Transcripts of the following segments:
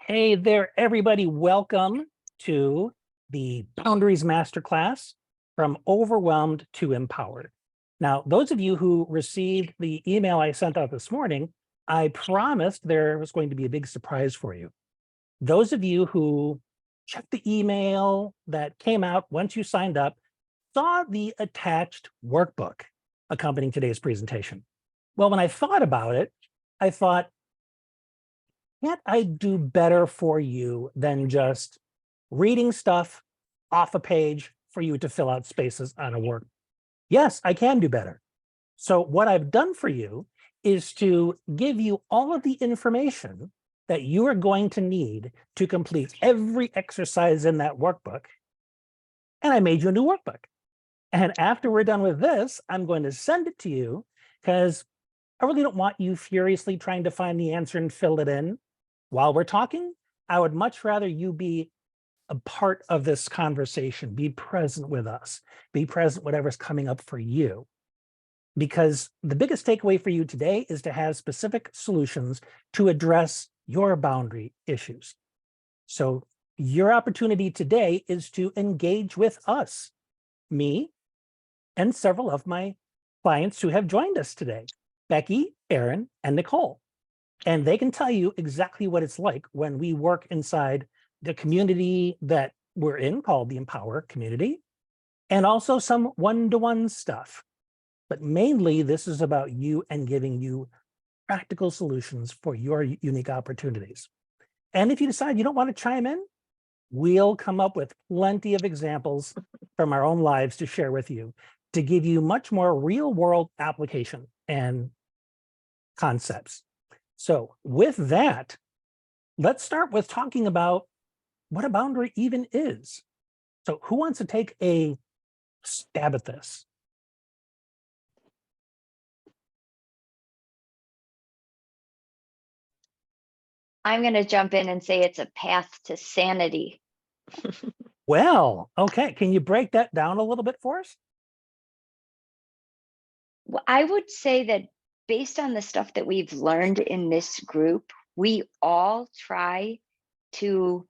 Hey there, everybody. Welcome to the Boundaries Masterclass from Overwhelmed to Empowered. Now, those of you who received the email I sent out this morning, I promised there was going to be a big surprise for you. Those of you who checked the email that came out once you signed up saw the attached workbook accompanying today's presentation. Well, when I thought about it, I thought, can't I do better for you than just reading stuff off a page for you to fill out spaces on a work? Yes, I can do better. So what I've done for you is to give you all of the information that you are going to need to complete every exercise in that workbook. And I made you a new workbook. And after we're done with this, I'm going to send it to you because I really don't want you furiously trying to find the answer and fill it in while we're talking. I would much rather you be a part of this conversation, be present with us, be present whatever's coming up for you. Because the biggest takeaway for you today is to have specific solutions to address your boundary issues. So your opportunity today is to engage with us, me, and several of my clients who have joined us today, Becky, Aaron, and Nicole. And they can tell you exactly what it's like when we work inside the community that we're in called the Empower community, and also some one-to-one stuff. But mainly this is about you and giving you practical solutions for your unique opportunities. And if you decide you don't want to chime in, we'll come up with plenty of examples from our own lives to share with you to give you much more real world application and concepts. So with that, let's start with talking about what a boundary even is. So who wants to take a stab at this? I'm going to jump in and say it's a path to sanity. Well, okay. Can you break that down a little bit for us? Well, I would say that based on the stuff that we've learned in this group, we all try to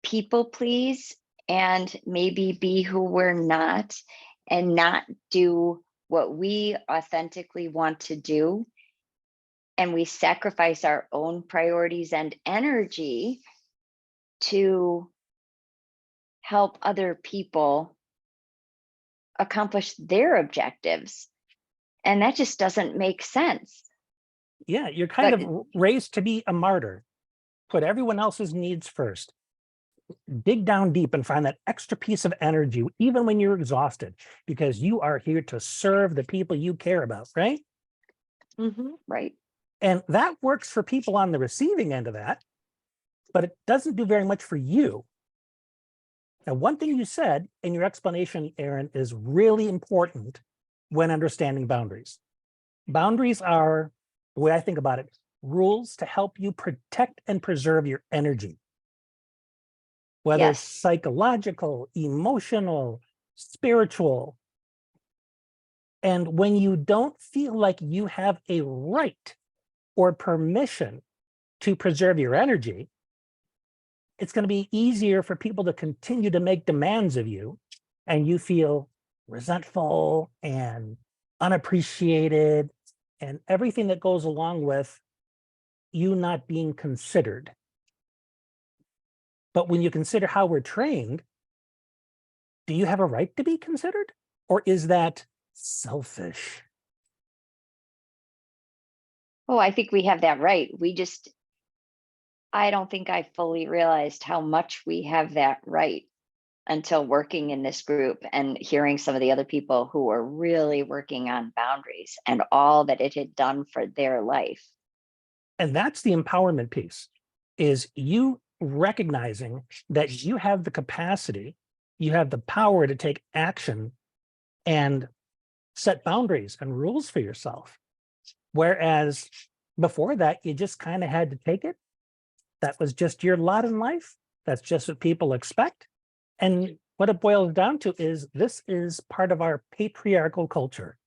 people please and maybe be who we're not and not do what we authentically want to do. And we sacrifice our own priorities and energy to help other people accomplish their objectives. And that just doesn't make sense. Yeah, you're kind of raised to be a martyr. Put everyone else's needs first. Dig down deep and find that extra piece of energy, even when you're exhausted, because you are here to serve the people you care about, right? Right. And that works for people on the receiving end of that, but it doesn't do very much for you. Now, one thing you said in your explanation, Aaron, is really important when understanding boundaries. Boundaries are, the way I think about it, rules to help you protect and preserve your energy. Whether it's psychological, emotional, spiritual. And when you don't feel like you have a right or permission to preserve your energy, it's going to be easier for people to continue to make demands of you, and you feel resentful and unappreciated and everything that goes along with you not being considered. But when you consider how we're trained, do you have a right to be considered? Or is that selfish? Oh, I think we have that right. I don't think I fully realized how much we have that right until working in this group and hearing some of the other people who were really working on boundaries and all that it had done for their life. And that's the empowerment piece, is you recognizing that you have the capacity, you have the power to take action and set boundaries and rules for yourself. Whereas before that, you just kind of had to take it. That was just your lot in life. That's just what people expect. And what it boils down to is this is part of our patriarchal culture.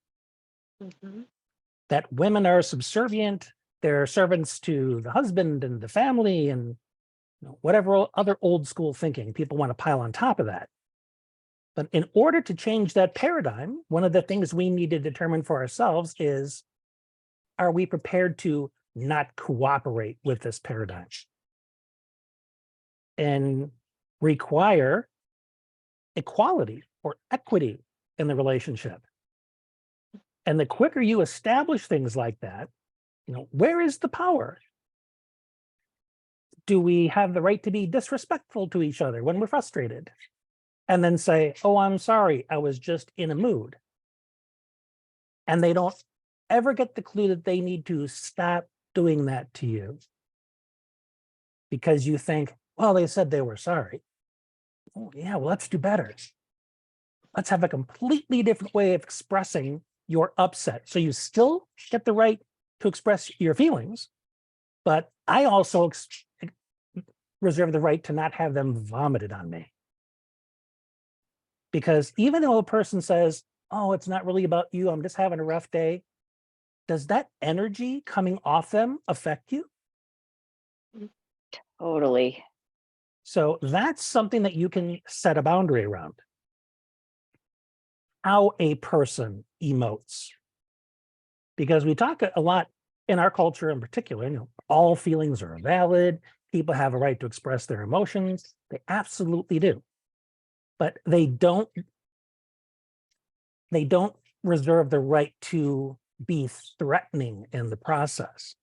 That women are subservient, they're servants to the husband and the family, and whatever other old school thinking people want to pile on top of that. But in order to change that paradigm, one of the things we need to determine for ourselves is, are we prepared to not cooperate with this paradigm and require equality or equity in the relationship? And the quicker you establish things like that, where is the power? Do we have the right to be disrespectful to each other when we're frustrated? And then say, oh, I'm sorry, I was just in a mood. And they don't ever get the clue that they need to stop doing that to you. Because you think, well, they said they were sorry. Oh, yeah, well, let's do better. Let's have a completely different way of expressing your upset. So you still get the right to express your feelings, but I also reserve the right to not have them vomited on me. Because even though a person says, oh, it's not really about you, I'm just having a rough day, does that energy coming off them affect you? Totally. So that's something that you can set a boundary around. How a person emotes. Because we talk a lot in our culture in particular, all feelings are valid. People have a right to express their emotions. They absolutely do. But they don't reserve the right to be threatening in the process.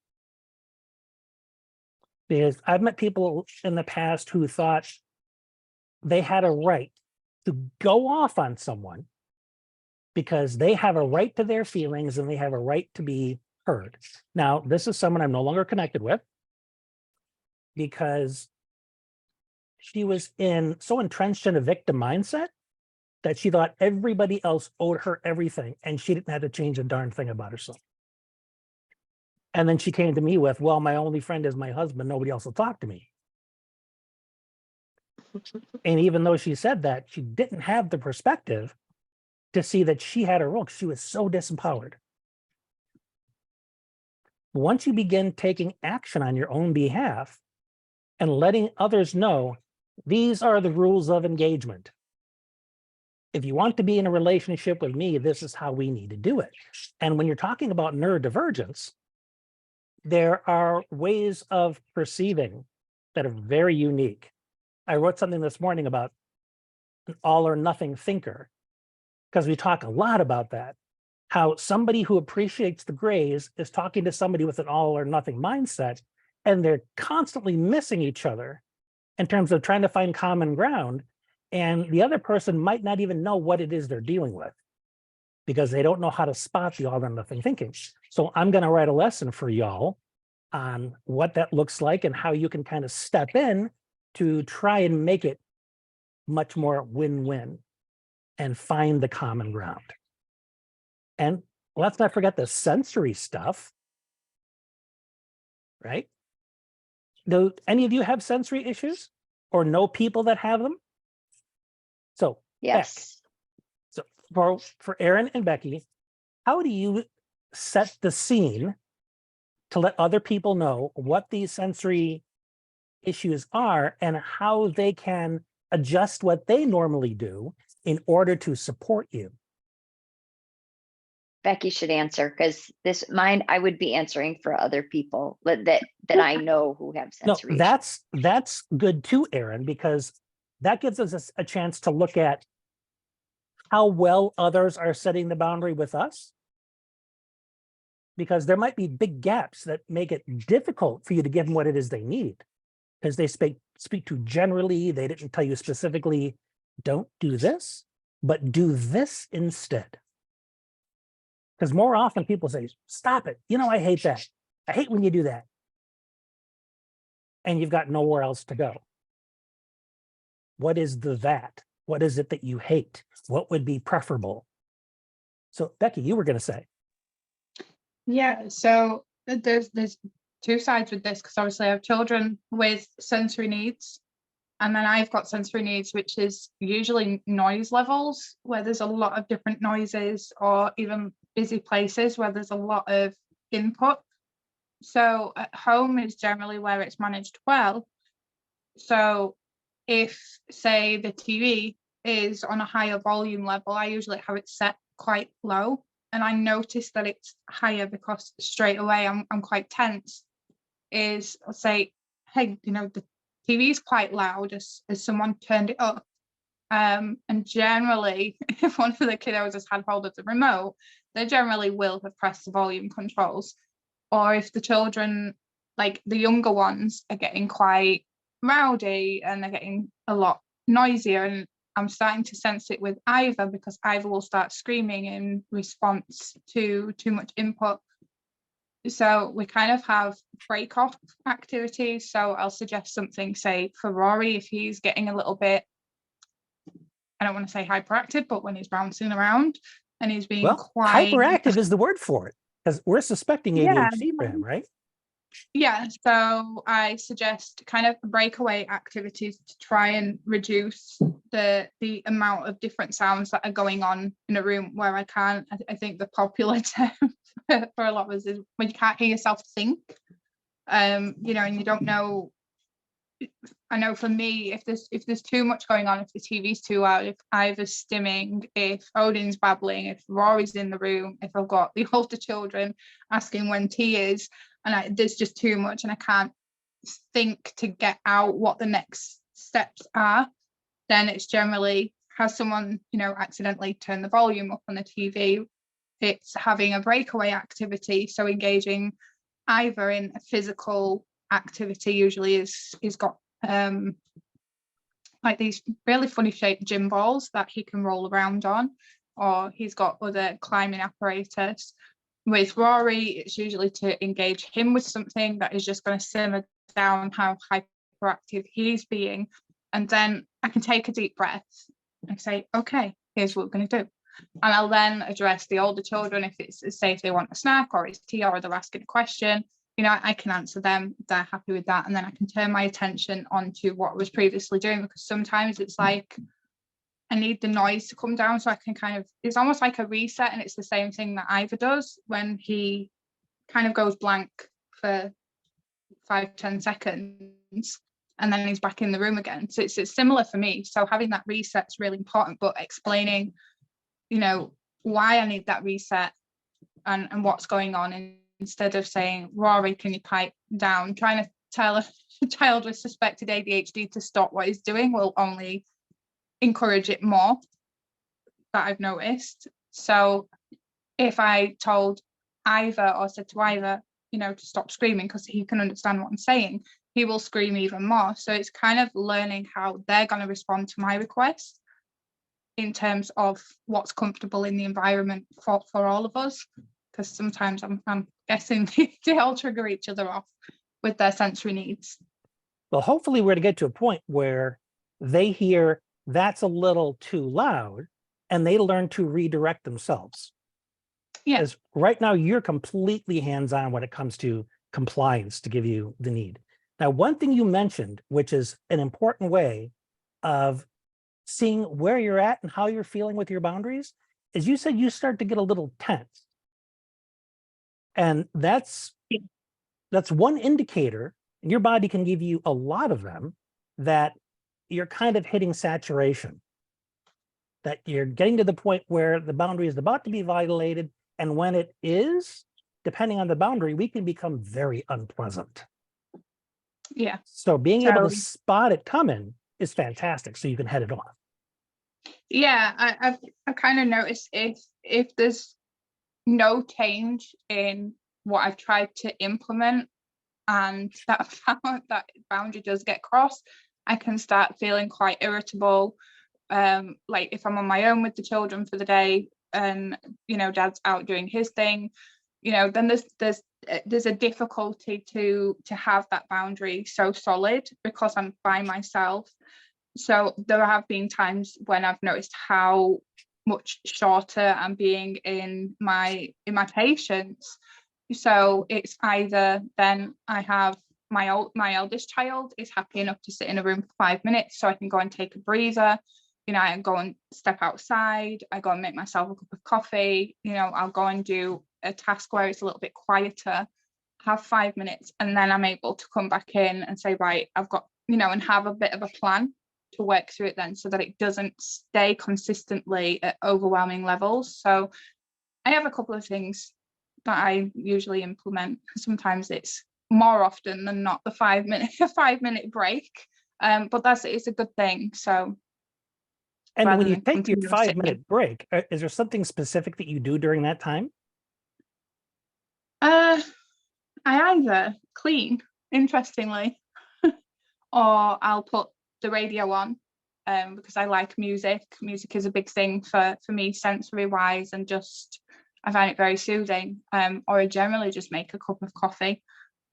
Because I've met people in the past who thought they had a right to go off on someone because they have a right to their feelings and they have a right to be heard. Now, this is someone I'm no longer connected with because she was so entrenched in a victim mindset that she thought everybody else owed her everything and she didn't have to change a darn thing about herself. And then she came to me with, well, my only friend is my husband. Nobody else will talk to me. And even though she said that, she didn't have the perspective to see that she had a role because she was so disempowered. Once you begin taking action on your own behalf and letting others know, these are the rules of engagement. If you want to be in a relationship with me, this is how we need to do it. And when you're talking about neurodivergence, there are ways of perceiving that are very unique. I wrote something this morning about an all or nothing thinker, because we talk a lot about that. How somebody who appreciates the grays is talking to somebody with an all or nothing mindset, and they're constantly missing each other in terms of trying to find common ground. And the other person might not even know what it is they're dealing with because they don't know how to spot the all or nothing thinking. So I'm going to write a lesson for y'all on what that looks like and how you can kind of step in to try and make it much more win-win and find the common ground. And let's not forget the sensory stuff, right? Do any of you have sensory issues or know people that have them? So, Yes. Beck, so for Aaron and Becky, how do you set the scene to let other people know what these sensory issues are and how they can adjust what they normally do in order to support you? Becky should answer because I would be answering for other people that I know who have No, sensory issues. that's good too, Aaron, because that gives us a chance to look at how well others are setting the boundary with us. Because there might be big gaps that make it difficult for you to give them what it is they need. Because they speak too generally, they didn't tell you specifically, don't do this, but do this instead. Because more often people say, stop it. I hate that. I hate when you do that. And you've got nowhere else to go. What is that? What is it that you hate? What would be preferable? So Becky, you were going to say. Yeah, so there's two sides with this because obviously I have children with sensory needs. And then I've got sensory needs, which is usually noise levels, where there's a lot of different noises, or even busy places where there's a lot of input. So at home is generally where it's managed well. So if, say, the TV is on a higher volume level, I usually have it set quite low, and I notice that it's higher because straight away I'm quite tense. Is I'll say, hey, the TV is quite loud, as someone turned it up. And generally, if one of the kiddos has had hold of the remote, they generally will have pressed the volume controls. Or if the children, like the younger ones, are getting quite rowdy and they're getting a lot noisier, and I'm starting to sense it with Ivor, because Ivor will start screaming in response to too much input. So we kind of have break off activities. So I'll suggest something, say, for Rory, if he's getting a little bit, I don't want to say hyperactive, but when he's bouncing around and he's being quite hyperactive is the word for it, because we're suspecting ADHD for him, right? Yeah, so I suggest kind of breakaway activities to try and reduce the amount of different sounds that are going on in a room where I can't. I think the popular term for a lot of us is when you can't hear yourself think, and you don't know. I know for me, if there's too much going on, if the TV's too loud, if Ivor's stimming, if Odin's babbling, if Rory's in the room, if I've got the older children asking when tea is, and there's just too much and I can't think to get out what the next steps are, then it's generally, has someone accidentally turned the volume up on the TV. It's having a breakaway activity, so engaging either in a physical activity, usually is got like these really funny shaped gym balls that he can roll around on, or he's got other climbing apparatus. With Rory, it's usually to engage him with something that is just going to simmer down how hyperactive he's being, and then I can take a deep breath and say, okay, here's what we're going to do. And I'll then address the older children. If it's, say, if they want a snack or it's tea or they're asking a question, I can answer them, they're happy with that, and then I can turn my attention onto what I was previously doing, because sometimes it's like I need the noise to come down so I can kind of, it's almost like a reset, and it's the same thing that Ivor does when he kind of goes blank for 5-10 seconds and then he's back in the room again. So it's similar for me. So having that reset is really important, but explaining, why I need that reset and what's going on, and instead of saying, Rory, can you pipe down? Trying to tell a child with suspected ADHD to stop what he's doing will only encourage it more, that I've noticed. So if I told Ivor, or said to Ivor, to stop screaming, because he can understand what I'm saying, he will scream even more. So it's kind of learning how they're going to respond to my request in terms of what's comfortable in the environment for all of us, because sometimes I'm guessing they all trigger each other off with their sensory needs. Well, hopefully we're to get to a point where they hear that's a little too loud and they learn to redirect themselves. Yeah. As right now you're completely hands-on when it comes to compliance to give you the need. Now, one thing you mentioned, which is an important way of seeing where you're at and how you're feeling with your boundaries, is you said you start to get a little tense. And that's one indicator, and your body can give you a lot of them, that you're kind of hitting saturation, that you're getting to the point where the boundary is about to be violated. And when it is, depending on the boundary, we can become very unpleasant. Yeah. So being able to spot it coming is fantastic, so you can head it off. Yeah, I've kind of noticed if there's no change in what I've tried to implement, and that boundary does get crossed, I can start feeling quite irritable. Like if I'm on my own with the children for the day and dad's out doing his thing, then there's a difficulty to have that boundary so solid because I'm by myself. So there have been times when I've noticed how much shorter I'm being in my patience. So it's either then I have my eldest child is happy enough to sit in a room for 5 minutes so I can go and take a breather. I go and step outside, I go and make myself a cup of coffee, I'll go and do a task where it's a little bit quieter, have 5 minutes, and then I'm able to come back in and say, right, I've got and have a bit of a plan to work through it then, so that it doesn't stay consistently at overwhelming levels. So I have a couple of things that I usually implement. Sometimes it's more often than not the 5-minute break. But it's a good thing. So And when you take your continually 5-minute break, is there something specific that you do during that time? I either clean, interestingly, or I'll put the radio on, because I like music. Music is a big thing for me, sensory wise, and just I find it very soothing. Or I generally just make a cup of coffee,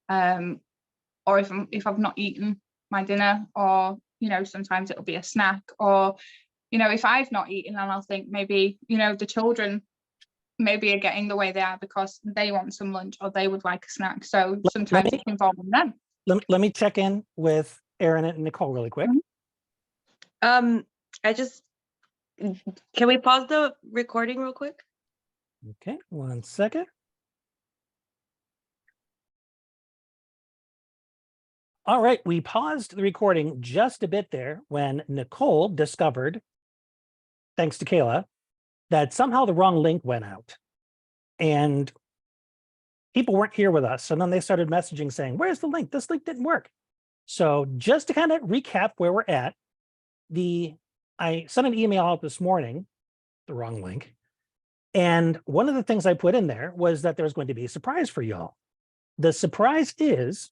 or if I've not eaten my dinner, or sometimes it'll be a snack, or if I've not eaten, and I'll think maybe the children maybe are getting the way they are because they want some lunch or they would like a snack. So sometimes it's involving them. Let me check in with Erin and Nicole really quick. Can we pause the recording real quick? Okay, 1 second. All right, we paused the recording just a bit there when Nicole discovered, thanks to Kayla, that somehow the wrong link went out. And people weren't here with us. So then they started messaging saying, where's the link? This link didn't work. So just to kind of recap where we're at, I sent an email out this morning, the wrong link. And one of the things I put in there was that there was going to be a surprise for y'all. The surprise is,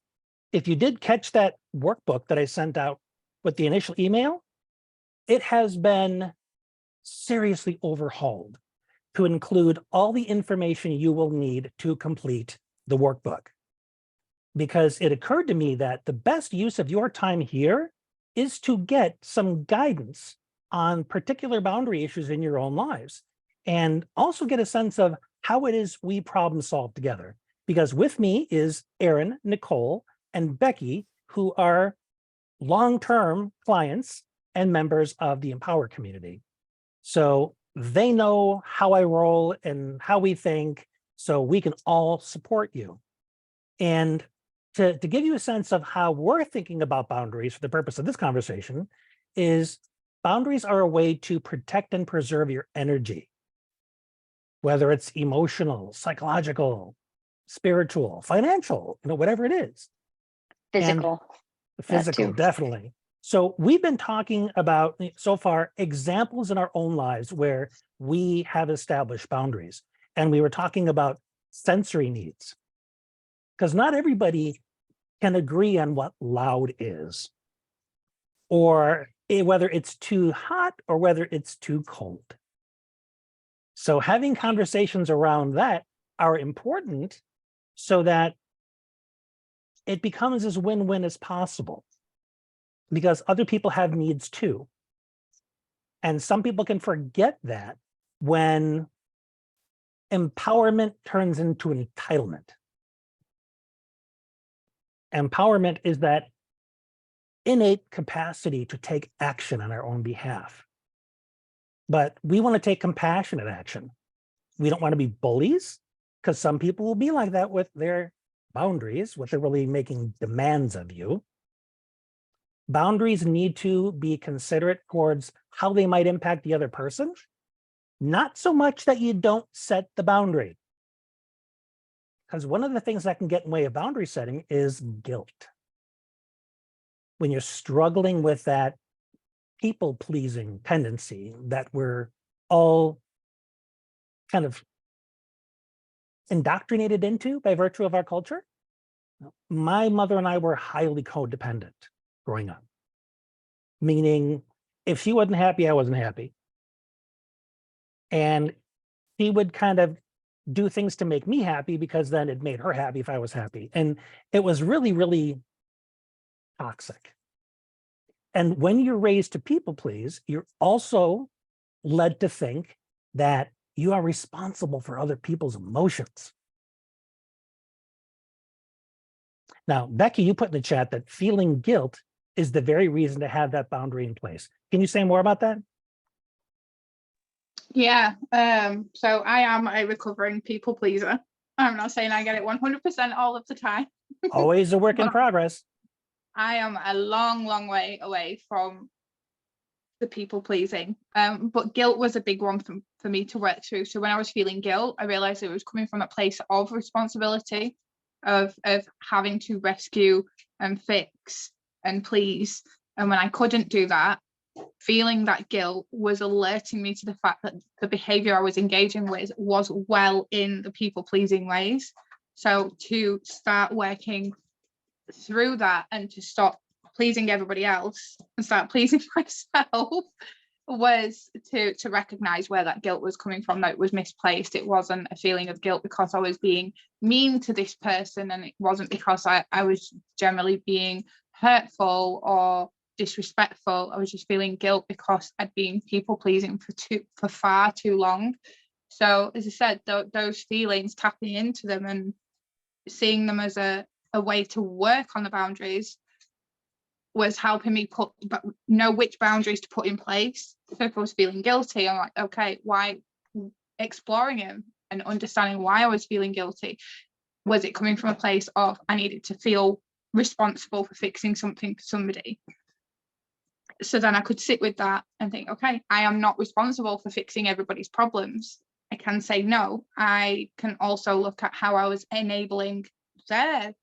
if you did catch that workbook that I sent out with the initial email, it has been seriously overhauled to include all the information you will need to complete the workbook. Because it occurred to me that the best use of your time here is to get some guidance on particular boundary issues in your own lives, and also get a sense of how it is we problem solve together. Because with me is Erin, Nicole, and Becky, who are long-term clients and members of the Empower community. So they know how I roll and how we think, so we can all support you. And to give you a sense of how we're thinking about boundaries for the purpose of this conversation is boundaries are a way to protect and preserve your energy, whether it's emotional, psychological, spiritual, financial, whatever it is. Physical. And physical, definitely. So we've been talking about so far examples in our own lives where we have established boundaries. And we were talking about sensory needs, because not everybody can agree on what loud is, or whether it's too hot or whether it's too cold. So having conversations around that are important so that it becomes as win-win as possible, because other people have needs too. And some people can forget that when empowerment turns into entitlement. Empowerment is that innate capacity to take action on our own behalf. But we want to take compassionate action. We don't want to be bullies, because some people will be like that with their boundaries, what they're really making demands of you. Boundaries need to be considerate towards how they might impact the other person, not so much that you don't set the boundary. Because one of the things that can get in the way of boundary setting is guilt. When you're struggling with that people-pleasing tendency that we're all kind of indoctrinated into by virtue of our culture. My mother and I were highly codependent growing up, meaning if she wasn't happy, I wasn't happy. And she would kind of do things to make me happy because then it made her happy if I was happy. And it was really, really toxic. And when you're raised to people please, you're also led to think that you are responsible for other people's emotions. Now, Becky, you put in the chat that feeling guilt is the very reason to have that boundary in place. Can you say more about that? Yeah. So I am a recovering people pleaser. I'm not saying I get it 100% all of the time. Always a work in progress. I am a long, long way away from the people pleasing. But guilt was a big one for me to work through. So when I was feeling guilt, I realized it was coming from a place of responsibility, of having to rescue and fix and please. And when I couldn't do that, feeling that guilt was alerting me to the fact that the behavior I was engaging with was well in the people pleasing ways. So to start working through that and to stop pleasing everybody else and start pleasing myself was to recognize where that guilt was coming from, that it was misplaced. It wasn't a feeling of guilt because I was being mean to this person, and it wasn't because I was generally being hurtful or disrespectful. I was just feeling guilt because I'd been people pleasing for far too long. So as I said, those feelings, tapping into them and seeing them as a way to work on the boundaries was helping me know which boundaries to put in place. So if I was feeling guilty, I'm like, okay, why? Exploring it and understanding why I was feeling guilty. Was it coming from a place of I needed to feel responsible for fixing something for somebody? So then I could sit with that and think, okay, I am not responsible for fixing everybody's problems. I can say no. I can also look at how I was enabling their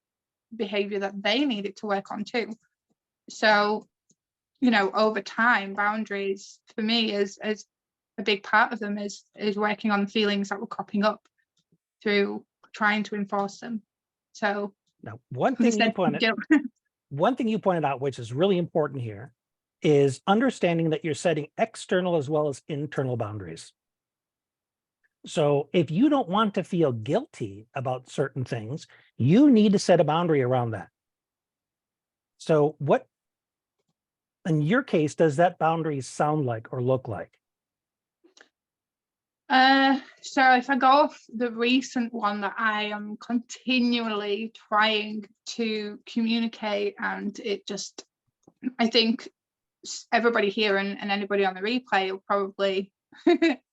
behavior that they needed to work on too. So, you know, over time, boundaries for me is a big part of them is working on the feelings that were cropping up through trying to enforce them. So Now, one thing you pointed out, which is really important here, is understanding that you're setting external as well as internal boundaries. So if you don't want to feel guilty about certain things, you need to set a boundary around that. So what, in your case, does that boundary sound like or look like? So if I go off the recent one that I am continually trying to communicate, and it just, I think everybody here and anybody on the replay will probably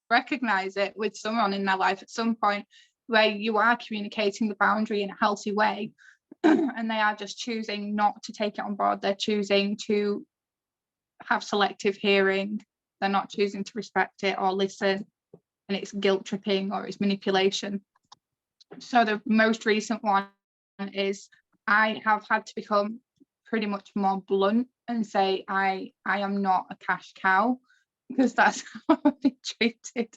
recognize it with someone in their life at some point, where you are communicating the boundary in a healthy way and they are just choosing not to take it on board. They're choosing to have selective hearing. They're not choosing to respect it or listen, and it's guilt tripping or it's manipulation. So the most recent one is I have had to become pretty much more blunt and say I am not a cash cow, because that's how I've been treated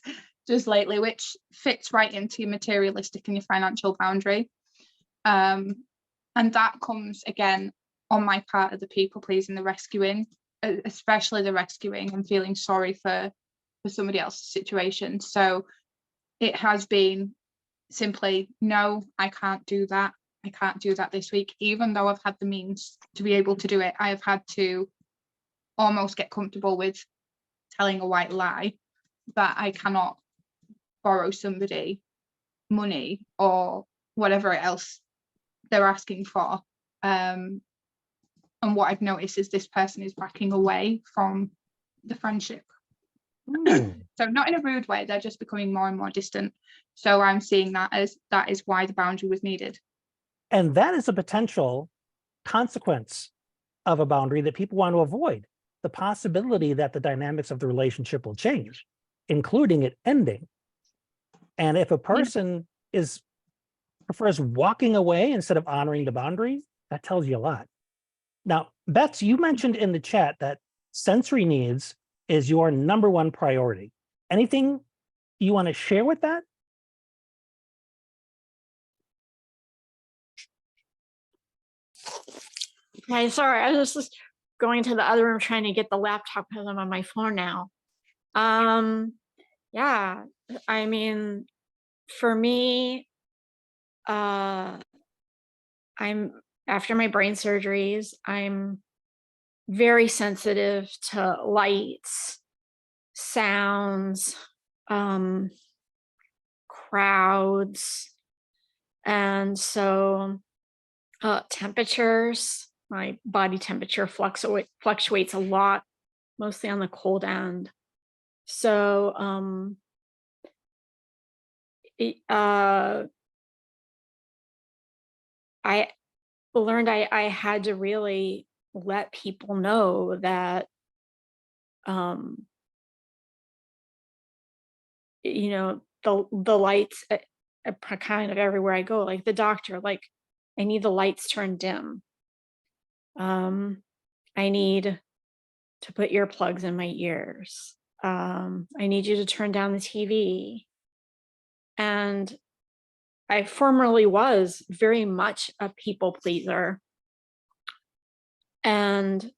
just lately, which fits right into your materialistic and your financial boundary. And that comes again on my part of the people pleasing, the rescuing, especially the rescuing and feeling sorry for somebody else's situation. So it has been simply, no, I can't do that. I can't do that this week, even though I've had the means to be able to do it. I have had to almost get comfortable with telling a white lie that I cannot borrow somebody money or whatever else they're asking for. And what I've noticed is this person is backing away from the friendship. So not in a rude way, they're just becoming more and more distant. So I'm seeing that as that is why the boundary was needed. And that is a potential consequence of a boundary that people want to avoid. The possibility that the dynamics of the relationship will change, including it ending. And if a person prefers walking away instead of honoring the boundary, that tells you a lot. Now, Bets, you mentioned in the chat that sensory needs is your number one priority. Anything you want to share with that? Okay, sorry, I was just going to the other room trying to get the laptop because I'm on my phone now. Yeah, I mean, for me, I'm after my brain surgeries, I'm very sensitive to lights, sounds, crowds, and so temperatures. My body temperature fluctuates a lot, mostly on the cold end. So I learned I had to really let people know that, um, you know, the lights kind of everywhere I go, like the doctor, like I need the lights turned dim. I need to put earplugs in my ears. I need you to turn down the TV. And I formerly was very much a people pleaser. And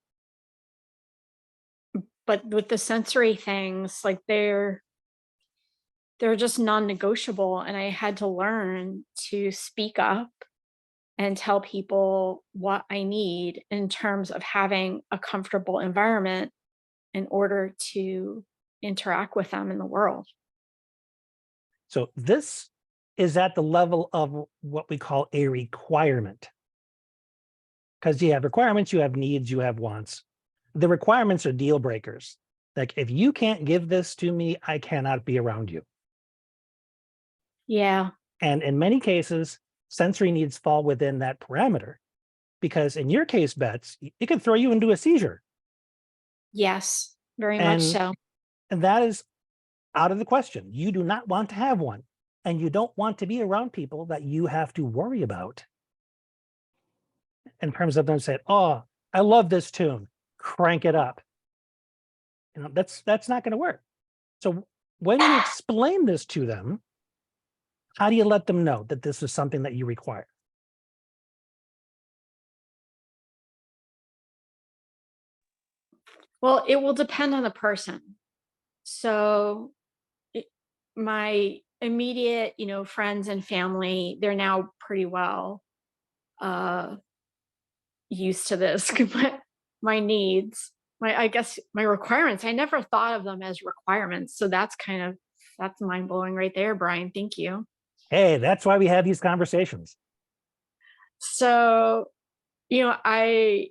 but with the sensory things, like they're just non-negotiable. And I had to learn to speak up and tell people what I need in terms of having a comfortable environment in order to interact with them in the world. So this is at the level of what we call a requirement. Because you have requirements, you have needs, you have wants. The requirements are deal breakers. Like if you can't give this to me, I cannot be around you. Yeah. And in many cases, sensory needs fall within that parameter. Because in your case, Bets, it could throw you into a seizure. Yes, very much And, so. and that is out of the question. You do not want to have one. And you don't want to be around people that you have to worry about in terms of them saying, oh, I love this tune, crank it up. You know, that's not going to work. So when you explain this to them, how do you let them know that this is something that you require? Well, it will depend on the person. So my immediate, friends and family, they're now pretty well uh used to this. My needs, I guess my requirements, I never thought of them as requirements. So that's mind blowing right there, Brian. Thank you. Hey, that's why we have these conversations. So, I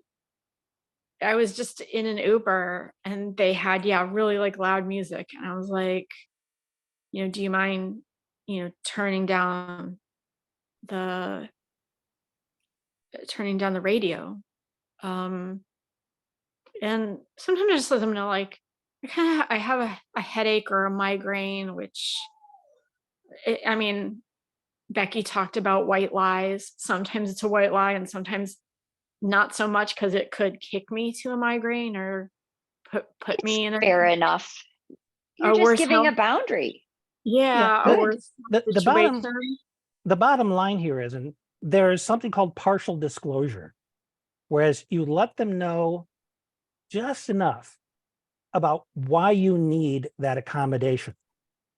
was just in an Uber and they had, really like loud music. And I was like, do you mind, turning down the radio? And sometimes I just let them know, like, I have a headache or a migraine, which, I mean, Becky talked about white lies. Sometimes it's a white lie and sometimes not so much, because it could kick me to a migraine or put me in Fair enough. You're a just worse giving a health. boundary. Yeah, a Good. worse The situation. bottom line here is, and there's something called partial disclosure, whereas you let them know just enough about why you need that accommodation.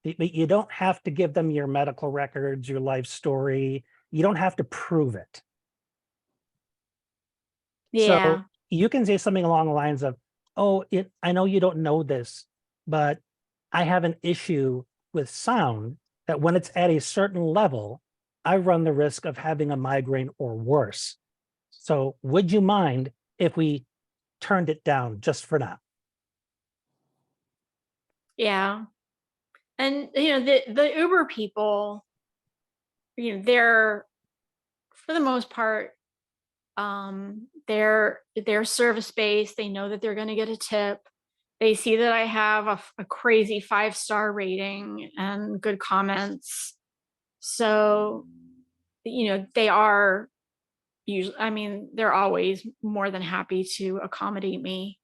You don't have to give them your medical records, your life story. You don't have to prove it. So Yeah. you can say something along the lines of, oh, I know you don't know this, but I have an issue with sound that when it's at a certain level, I run the risk of having a migraine or worse. So would you mind if we turned it down just for now? Yeah. And the Uber people, they're, for the most part, they're service based. They know that they're going to get a tip. They see that I have a crazy 5-star rating and good comments. So, they are usually, they're always more than happy to accommodate me.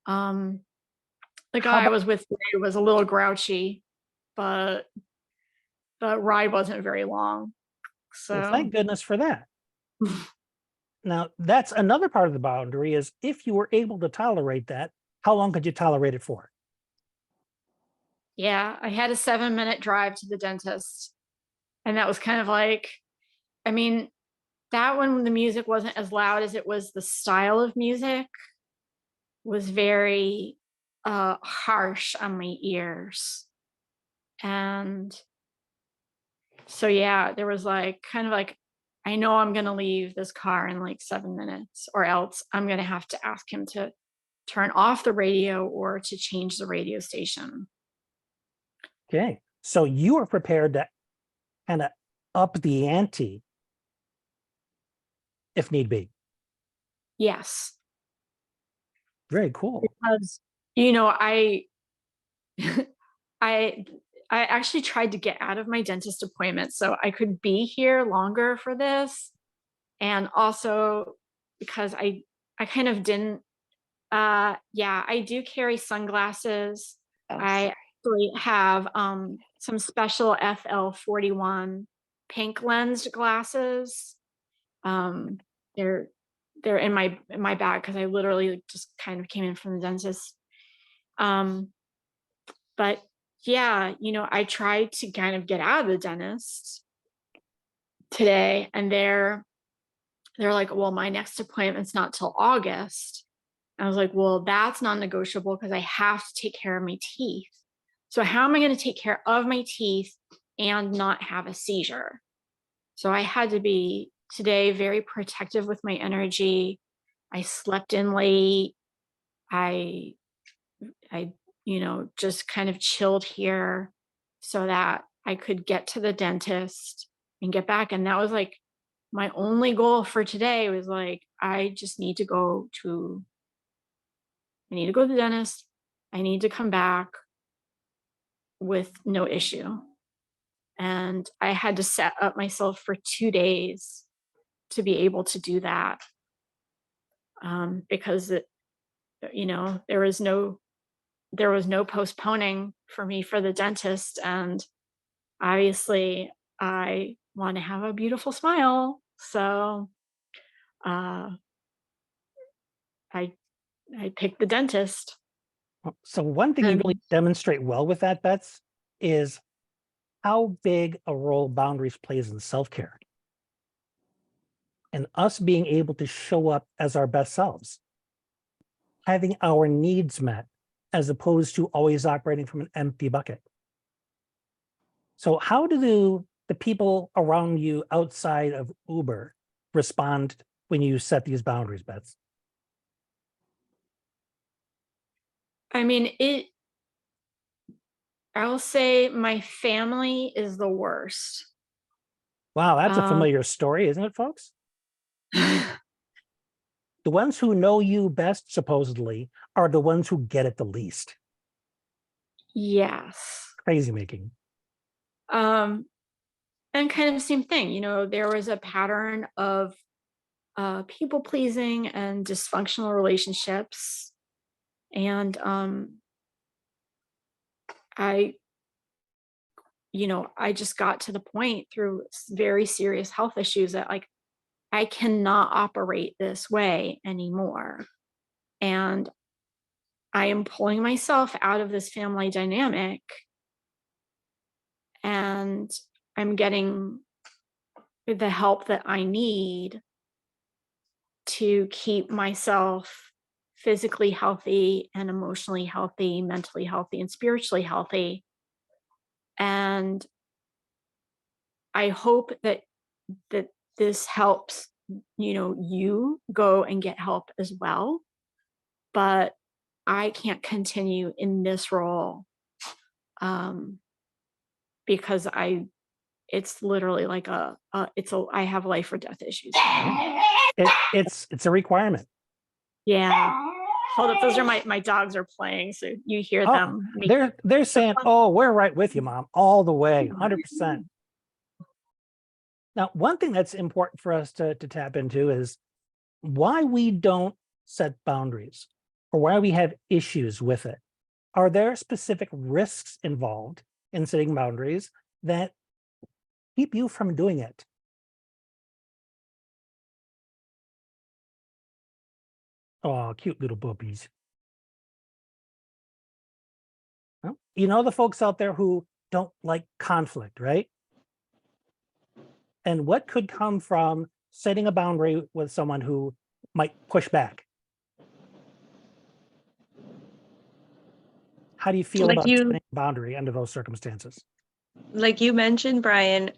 The How guy I about, was with today was a little grouchy, but the ride wasn't very long. well, So, thank goodness for that. Now, that's another part of the boundary is if you were able to tolerate that, how long could you tolerate it for? yeah, I had a 7-minute drive to the dentist. And that was kind of like, I mean, that when the music wasn't as loud as it was, the style of music was very harsh on my ears. And so, yeah, there was like, kind of like, I know I'm going to leave this car in like 7 minutes, or else I'm going to have to ask him to turn off the radio or to change the radio station. Okay. So you are prepared to kind of up the ante if need be. Yes. Very cool. because, you know, I I actually tried to get out of my dentist appointment so I could be here longer for this. And also because I kind of didn't yeah, I do carry sunglasses. Oh, I actually have some special FL41 pink lensed glasses. Um they're they're in my bag because I literally just kind of came in from the dentist. Um but yeah, you know, I tried to kind of get out of the dentist today, and they're like, well, my next appointment's not till August. I was like, well, that's non-negotiable because I have to take care of my teeth. So how am I going to take care of my teeth and not have a seizure? So I had to be today very protective with my energy. I slept in late. I I you know, just kind of chilled here so that I could get to the dentist and get back. And that was like my only goal for today was like, I just need to go to I need to go to the dentist. I need to come back with no issue. And I had to set up myself for 2 days to be able to do that. Because you know, there was no postponing for me for the dentist. And obviously I want to have a beautiful smile. So uh, I I picked the dentist. So one thing you really And demonstrate well with that, Bets, is how big a role boundaries plays in self-care and us being able to show up as our best selves, having our needs met, as opposed to always operating from an empty bucket. So how do the people around you outside of Uber respond when you set these boundaries, Bets? I mean, I'll say my family is the worst. Wow, that's a Um, familiar story, isn't it, folks? The ones who know you best, supposedly, are the ones who get it the least. yes. Crazy making. Um, and kind of same thing, you know, there was a pattern of people pleasing and dysfunctional relationships. And I, you know, I just got to the point through very serious health issues that like I cannot operate this way anymore. And I am pulling myself out of this family dynamic, and I'm getting the help that I need to keep myself physically healthy and emotionally healthy, mentally healthy, and spiritually healthy. And I hope that this helps, you know, you go and get help as well. But I can't continue in this role um, because it's literally like I have life or death issues. It's a requirement. Yeah. Hold up, those are my dogs are playing, so you hear Oh, them. they're saying, "Oh, we're right with you, Mom, all the way, 100%." Now, one thing that's important for us to tap into is why we don't set boundaries or why we have issues with it. Are there specific risks involved in setting boundaries that keep you from doing it? Oh, cute little puppies. Well, you know, the folks out there who don't like conflict, right? And what could come from setting a boundary with someone who might push back? How do you feel Like about you, setting a boundary under those circumstances? like you mentioned, Brian,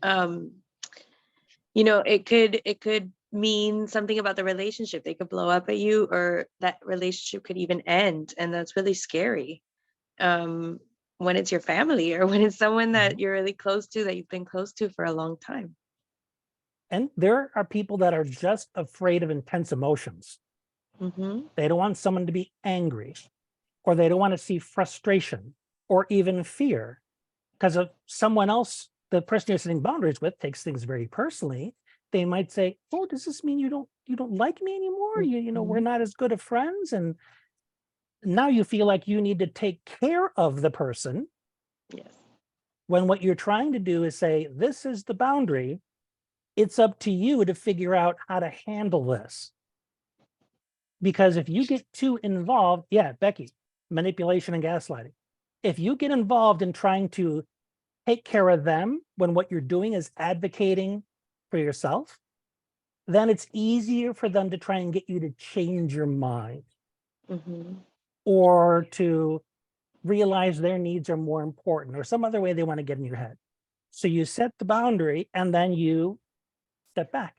you know, it could mean something about the relationship. They could blow up at you, or that relationship could even end. And that's really scary. When it's your family or when it's someone that you're really close to, that you've been close to for a long time. And there are people that are just afraid of intense emotions. Mhm. They don't want someone to be angry, or they don't want to see frustration or even fear because of someone else, the person you're setting boundaries with takes things very personally. They might say, "Oh, does this mean you don't like me anymore? We're Mhm. not as good of friends." And now you feel like you need to take care of the person Yes. when what you're trying to do is say, "This is the boundary. It's up to you to figure out how to handle this." Because if you get too involved, yeah, Becky, manipulation and gaslighting. If you get involved in trying to take care of them when what you're doing is advocating for yourself, then it's easier for them to try and get you to change your mind Mhm. or to realize their needs are more important or some other way they want to get in your head. So you set the boundary and then you step back.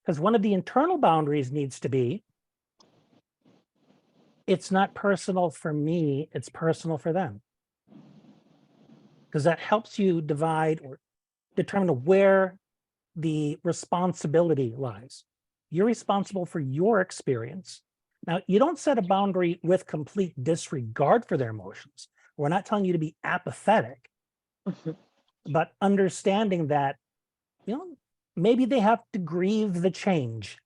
Because one of the internal boundaries needs to be, it's not personal for me, it's personal for them. Because that helps you divide or determine where the responsibility lies. You're responsible for your experience. Now, you don't set a boundary with complete disregard for their emotions. We're not telling you to be apathetic, Mhm. but understanding that, maybe they have to grieve the change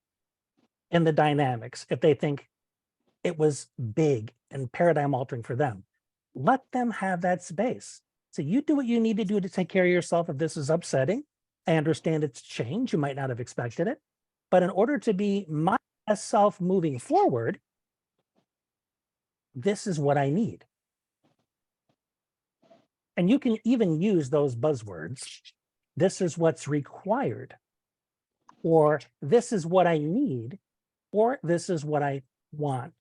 in the dynamics if they think it was big and paradigm altering for them. Let them have that space. So you do what you need to do to take care of yourself if this is upsetting. I understand it's change. You might not have expected it. But in order to be my best self moving forward, this is what I need. And you can even use those buzzwords. This is what's required, or this is what I need, or this is what I want.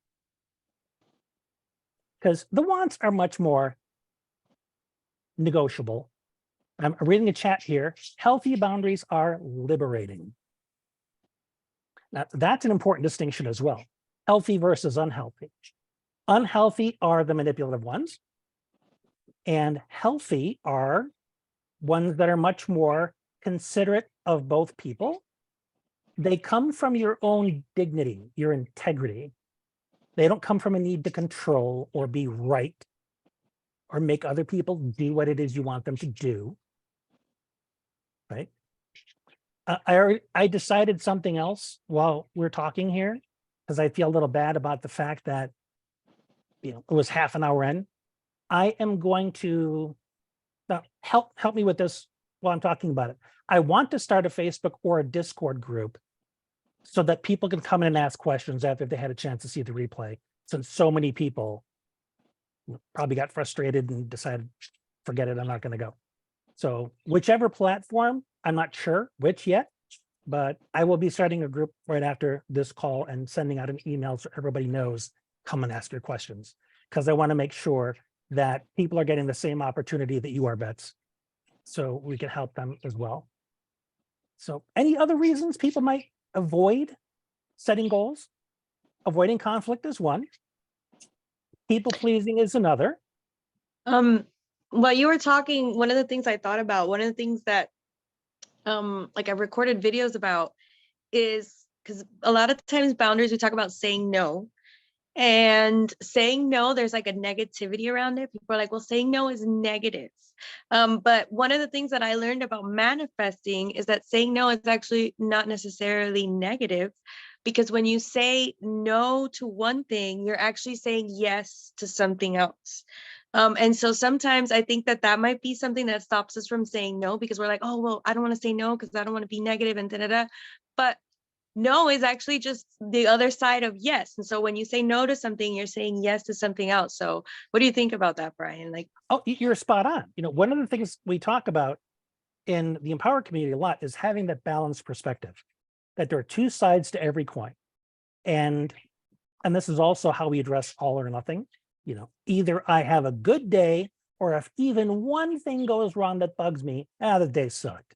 Because the wants are much more negotiable. I'm reading a chat here. Healthy boundaries are liberating. Now, that's an important distinction as well. Healthy versus unhealthy. Unhealthy are the manipulative ones, and healthy are ones that are much more considerate of both people. They come from your own dignity, your integrity. They don't come from a need to control or be right or make other people do what it is you want them to do. Right? I decided something else while we're talking here because I feel a little bad about the fact that it was half an hour in. I am going to help me with this while I'm talking about it. I want to start a Facebook or a Discord group so that people can come in and ask questions after they had a chance to see the replay. Since so many people probably got frustrated and decided, forget it, I'm not going to go. So whichever platform, I'm not sure which yet, but I will be starting a group right after this call and sending out an email so everybody knows, come and ask your questions. Because I want to make sure that people are getting the same opportunity that you are, Bets. So we can help them as well. So any other reasons people might avoid setting goals? Avoiding conflict is one. People pleasing is another. While you were talking, one of the things I thought about, one of the things that like I've recorded videos about is because a lot of times boundaries, we talk about saying no. And saying no, there's like a negativity around it. People are like, well, saying no is negative. But one of the things that I learned about manifesting is that saying no is actually not necessarily negative, because when you say no to one thing, you're actually saying yes to something else. And so sometimes I think that that might be something that stops us from saying no, because we're like, oh, well, I don't want to say no because I don't want to be negative and da da da. But no is actually just the other side of yes. And so when you say no to something, you're saying yes to something else. So what do you think about that, Brian? Like, Oh, you're spot on. One of the things we talk about in the empowered community a lot is having that balanced perspective, that there are two sides to every coin. And this is also how we address all or nothing. Either I have a good day, or if even one thing goes wrong that bugs me, the day sucked.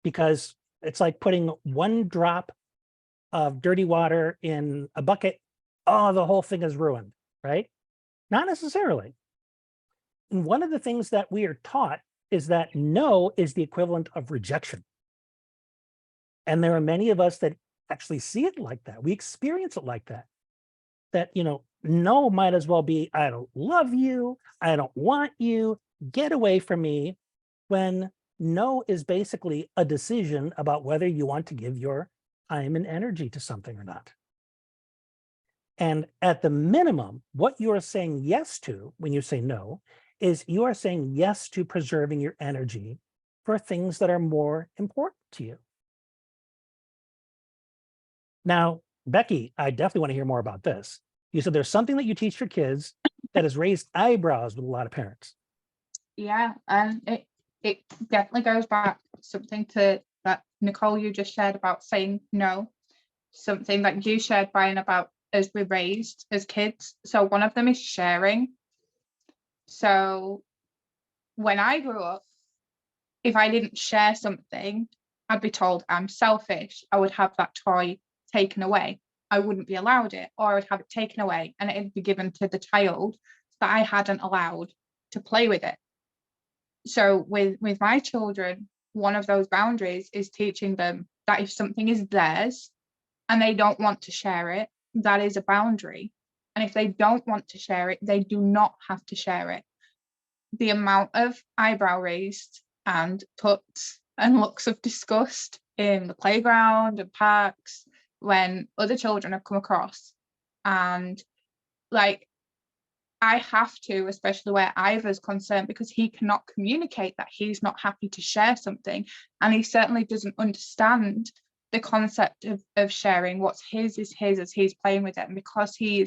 Because it's like putting one drop of dirty water in a bucket. Oh, the whole thing is ruined, right? Not necessarily. And one of the things that we are taught is that no is the equivalent of rejection. And there are many of us that actually see it like that. We experience it like that. That, no might as well be, I don't love you. I don't want you. Get away from me. When no is basically a decision about whether you want to give your time and energy to something or not. And at the minimum, what you are saying yes to when you say no is you are saying yes to preserving your energy for things that are more important to you. Now, Becky, I definitely want to hear more about this. You said there's something that you teach your kids that has raised eyebrows with a lot of parents. Yeah, and it definitely goes back something to that Nicole you just shared about saying no, something that you shared, Brian, about as we're raised as kids. So one of them is sharing. So when I grew up, if I didn't share something, I'd be told I'm selfish. I would have that toy taken away. I wouldn't be allowed it, or I would have it taken away and it'd be given to the child that I hadn't allowed to play with it. So with my children, one of those boundaries is teaching them that if something is theirs and they don't want to share it, that is a boundary. And if they don't want to share it, they do not have to share it. The amount of eyebrow raised and tuts and looks of disgust in the playground and parks when other children have come across, and like, I have to, especially where Ivor's concerned, because he cannot communicate that he's not happy to share something, and he certainly doesn't understand the concept of sharing. What's his is his as he's playing with it, and because he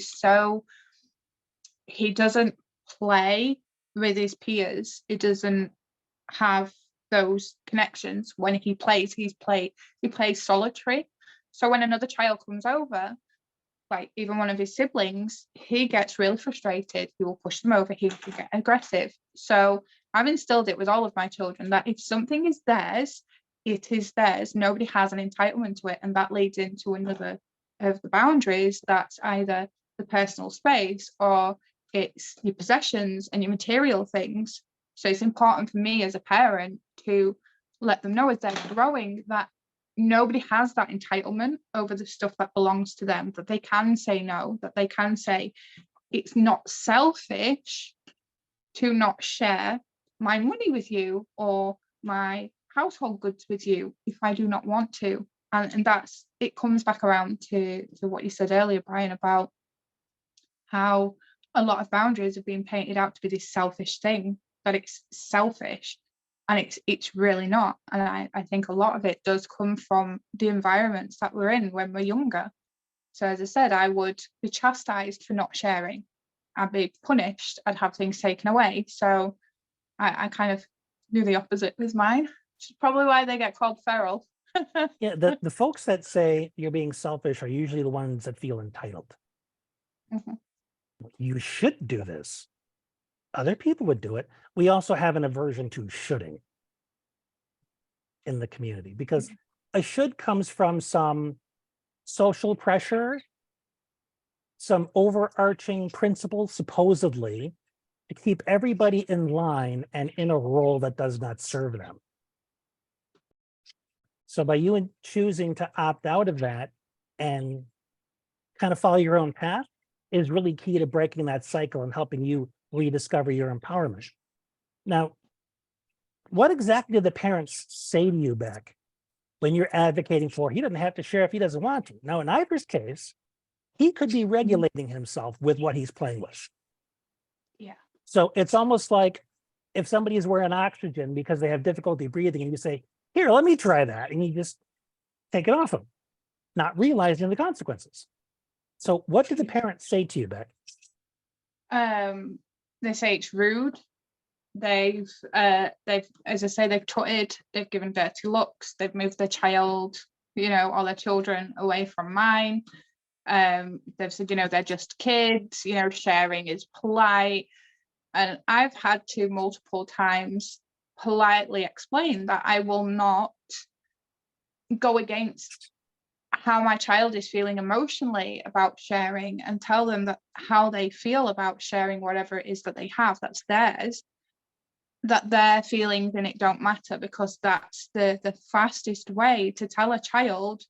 doesn't play with his peers, he doesn't have those connections. When he plays, he plays solitary. So when another child comes over, like even one of his siblings, he gets really frustrated. He will push them over. He will get aggressive. So I've instilled it with all of my children that if something is theirs, it is theirs. Nobody has an entitlement to it. And that leads into another of the boundaries. That's either the personal space or it's your possessions and your material things. So it's important for me as a parent to let them know as they're growing that nobody has that entitlement over the stuff that belongs to them, that they can say no, that they can say it's not selfish to not share my money with you or my household goods with you if I do not want to. And that's, it comes back around to what you said earlier, Brian, about how a lot of boundaries have been painted out to be this selfish thing, that it's selfish. And it's really not. And I think a lot of it does come from the environments that we're in when we're younger. So as I said, I would be chastised for not sharing. I'd be punished. I'd have things taken away. So I kind of do the opposite with mine, which is probably why they get called feral. Yeah, the folks that say you're being selfish are usually the ones that feel entitled. Mhm. You should do this. Other people would do it. We also have an aversion to shoulding in the community because a should comes from some social pressure, some overarching principle, supposedly, to keep everybody in line and in a role that does not serve them. So by you choosing to opt out of that and kind of follow your own path is really key to breaking that cycle and helping you rediscover your empowerment. Now, what exactly did the parents say to you, Beck, when you're advocating for he doesn't have to share if he doesn't want to? Now, in Ivor's case, he could be regulating himself with what he's playing with. Yeah. So it's almost like if somebody is wearing oxygen because they have difficulty breathing and you say, here, let me try that. And you just take it off them, not realizing the consequences. So what did the parents say to you, Beck? They say it's rude. They've as I say, they've tutted, they've given dirty looks, they've moved their child, all their children away from mine. They've said, they're just kids, sharing is polite. And I've had to multiple times politely explain that I will not go against how my child is feeling emotionally about sharing and tell them that how they feel about sharing whatever it is that they have, that's theirs, that their feelings in it don't matter, because that's the fastest way to tell a child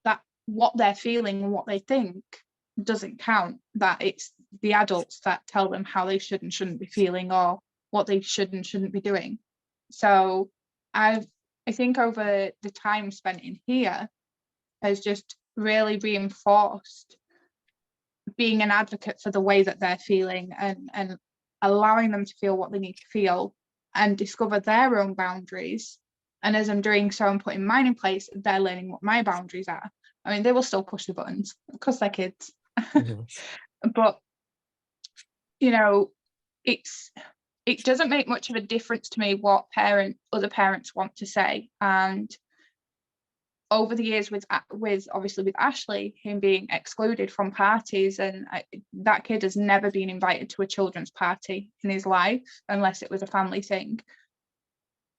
that what they're feeling and what they think doesn't count, that it's the adults that tell them how they should and shouldn't be feeling, or what they should and shouldn't be doing. So I think over the time spent in here has just really reinforced being an advocate for the way that they're feeling, and allowing them to feel what they need to feel and discover their own boundaries. And as I'm doing so and putting mine in place, they're learning what my boundaries are. I mean, they will still push the buttons because they're kids. Mhm. But, you know, it doesn't make much of a difference to me what other parents want to say. And over the years with obviously with Ashley, him being excluded from parties, and that kid has never been invited to a children's party in his life unless it was a family thing.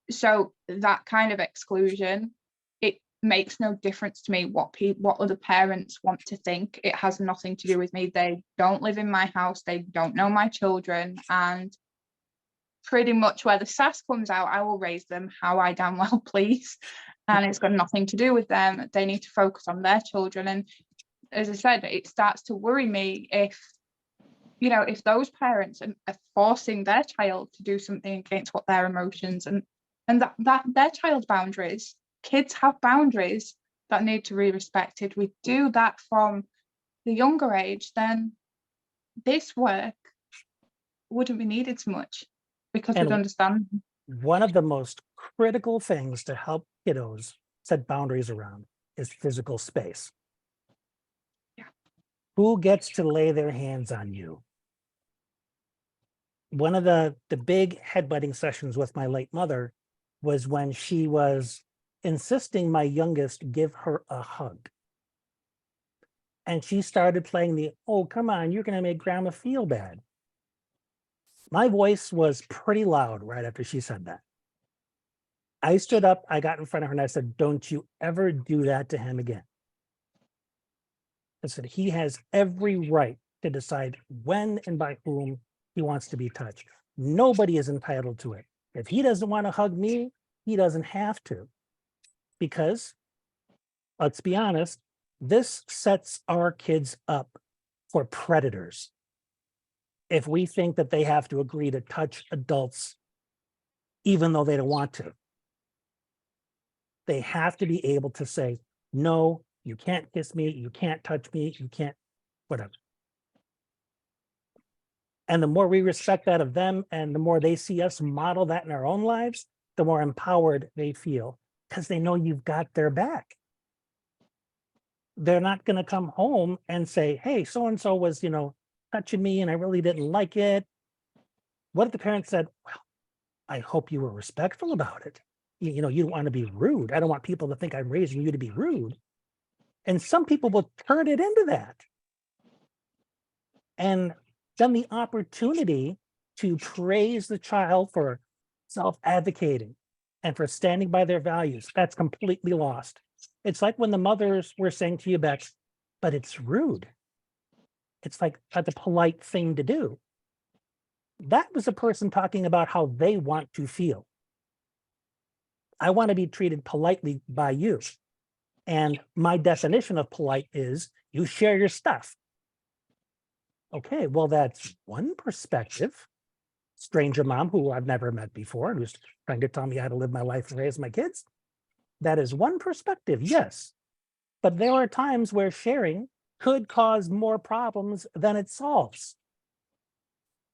So that kind of exclusion, it makes no difference to me what other parents want to think. It has nothing to do with me. They don't live in my house, they don't know my children, and pretty much where the sass comes out, I will raise them how I damn well please. And it's got nothing to do with them. They need to focus on their children. And as I said, it starts to worry me if those parents are forcing their child to do something against what their emotions and that their child's boundaries. Kids have boundaries that need to be respected. We do that from the younger age, then this work wouldn't be needed so much, because we'd And understand. one of the most critical things to help kiddos set boundaries around is physical space. Yeah. Who gets to lay their hands on you? One of the big headbutting sessions with my late mother was when she was insisting my youngest give her a hug. And she started playing the, oh, come on, you're going to make grandma feel bad. My voice was pretty loud right after she said that. I stood up, I got in front of her and I said, don't you ever do that to him again. I said, he has every right to decide when and by whom he wants to be touched. Nobody is entitled to it. If he doesn't want to hug me, he doesn't have to. Because, let's be honest, this sets our kids up for predators. If we think that they have to agree to touch adults, even though they don't want to. They have to be able to say, no, you can't kiss me, you can't touch me, you can't, whatever. And the more we respect that of them, and the more they see us model that in our own lives, the more empowered they feel, because they know you've got their back. They're not going to come home and say, hey, so-and-so was, touching me and I really didn't like it. What if the parent said, well, I hope you were respectful about it. You don't want to be rude. I don't want people to think I'm raising you to be rude. And some people will turn it into that. And then the opportunity to praise the child for self-advocating and for standing by their values, that's completely lost. It's like when the mothers were saying to you, Bex, but it's rude. It's like the polite thing to do. That was a person talking about how they want to feel. I want to be treated politely by you. And my definition of polite is you share your stuff. Okay, well, that's one perspective. Stranger mom who I've never met before, who's trying to tell me how to live my life and raise my kids. That is one perspective, yes. But there are times where sharing could cause more problems than it solves.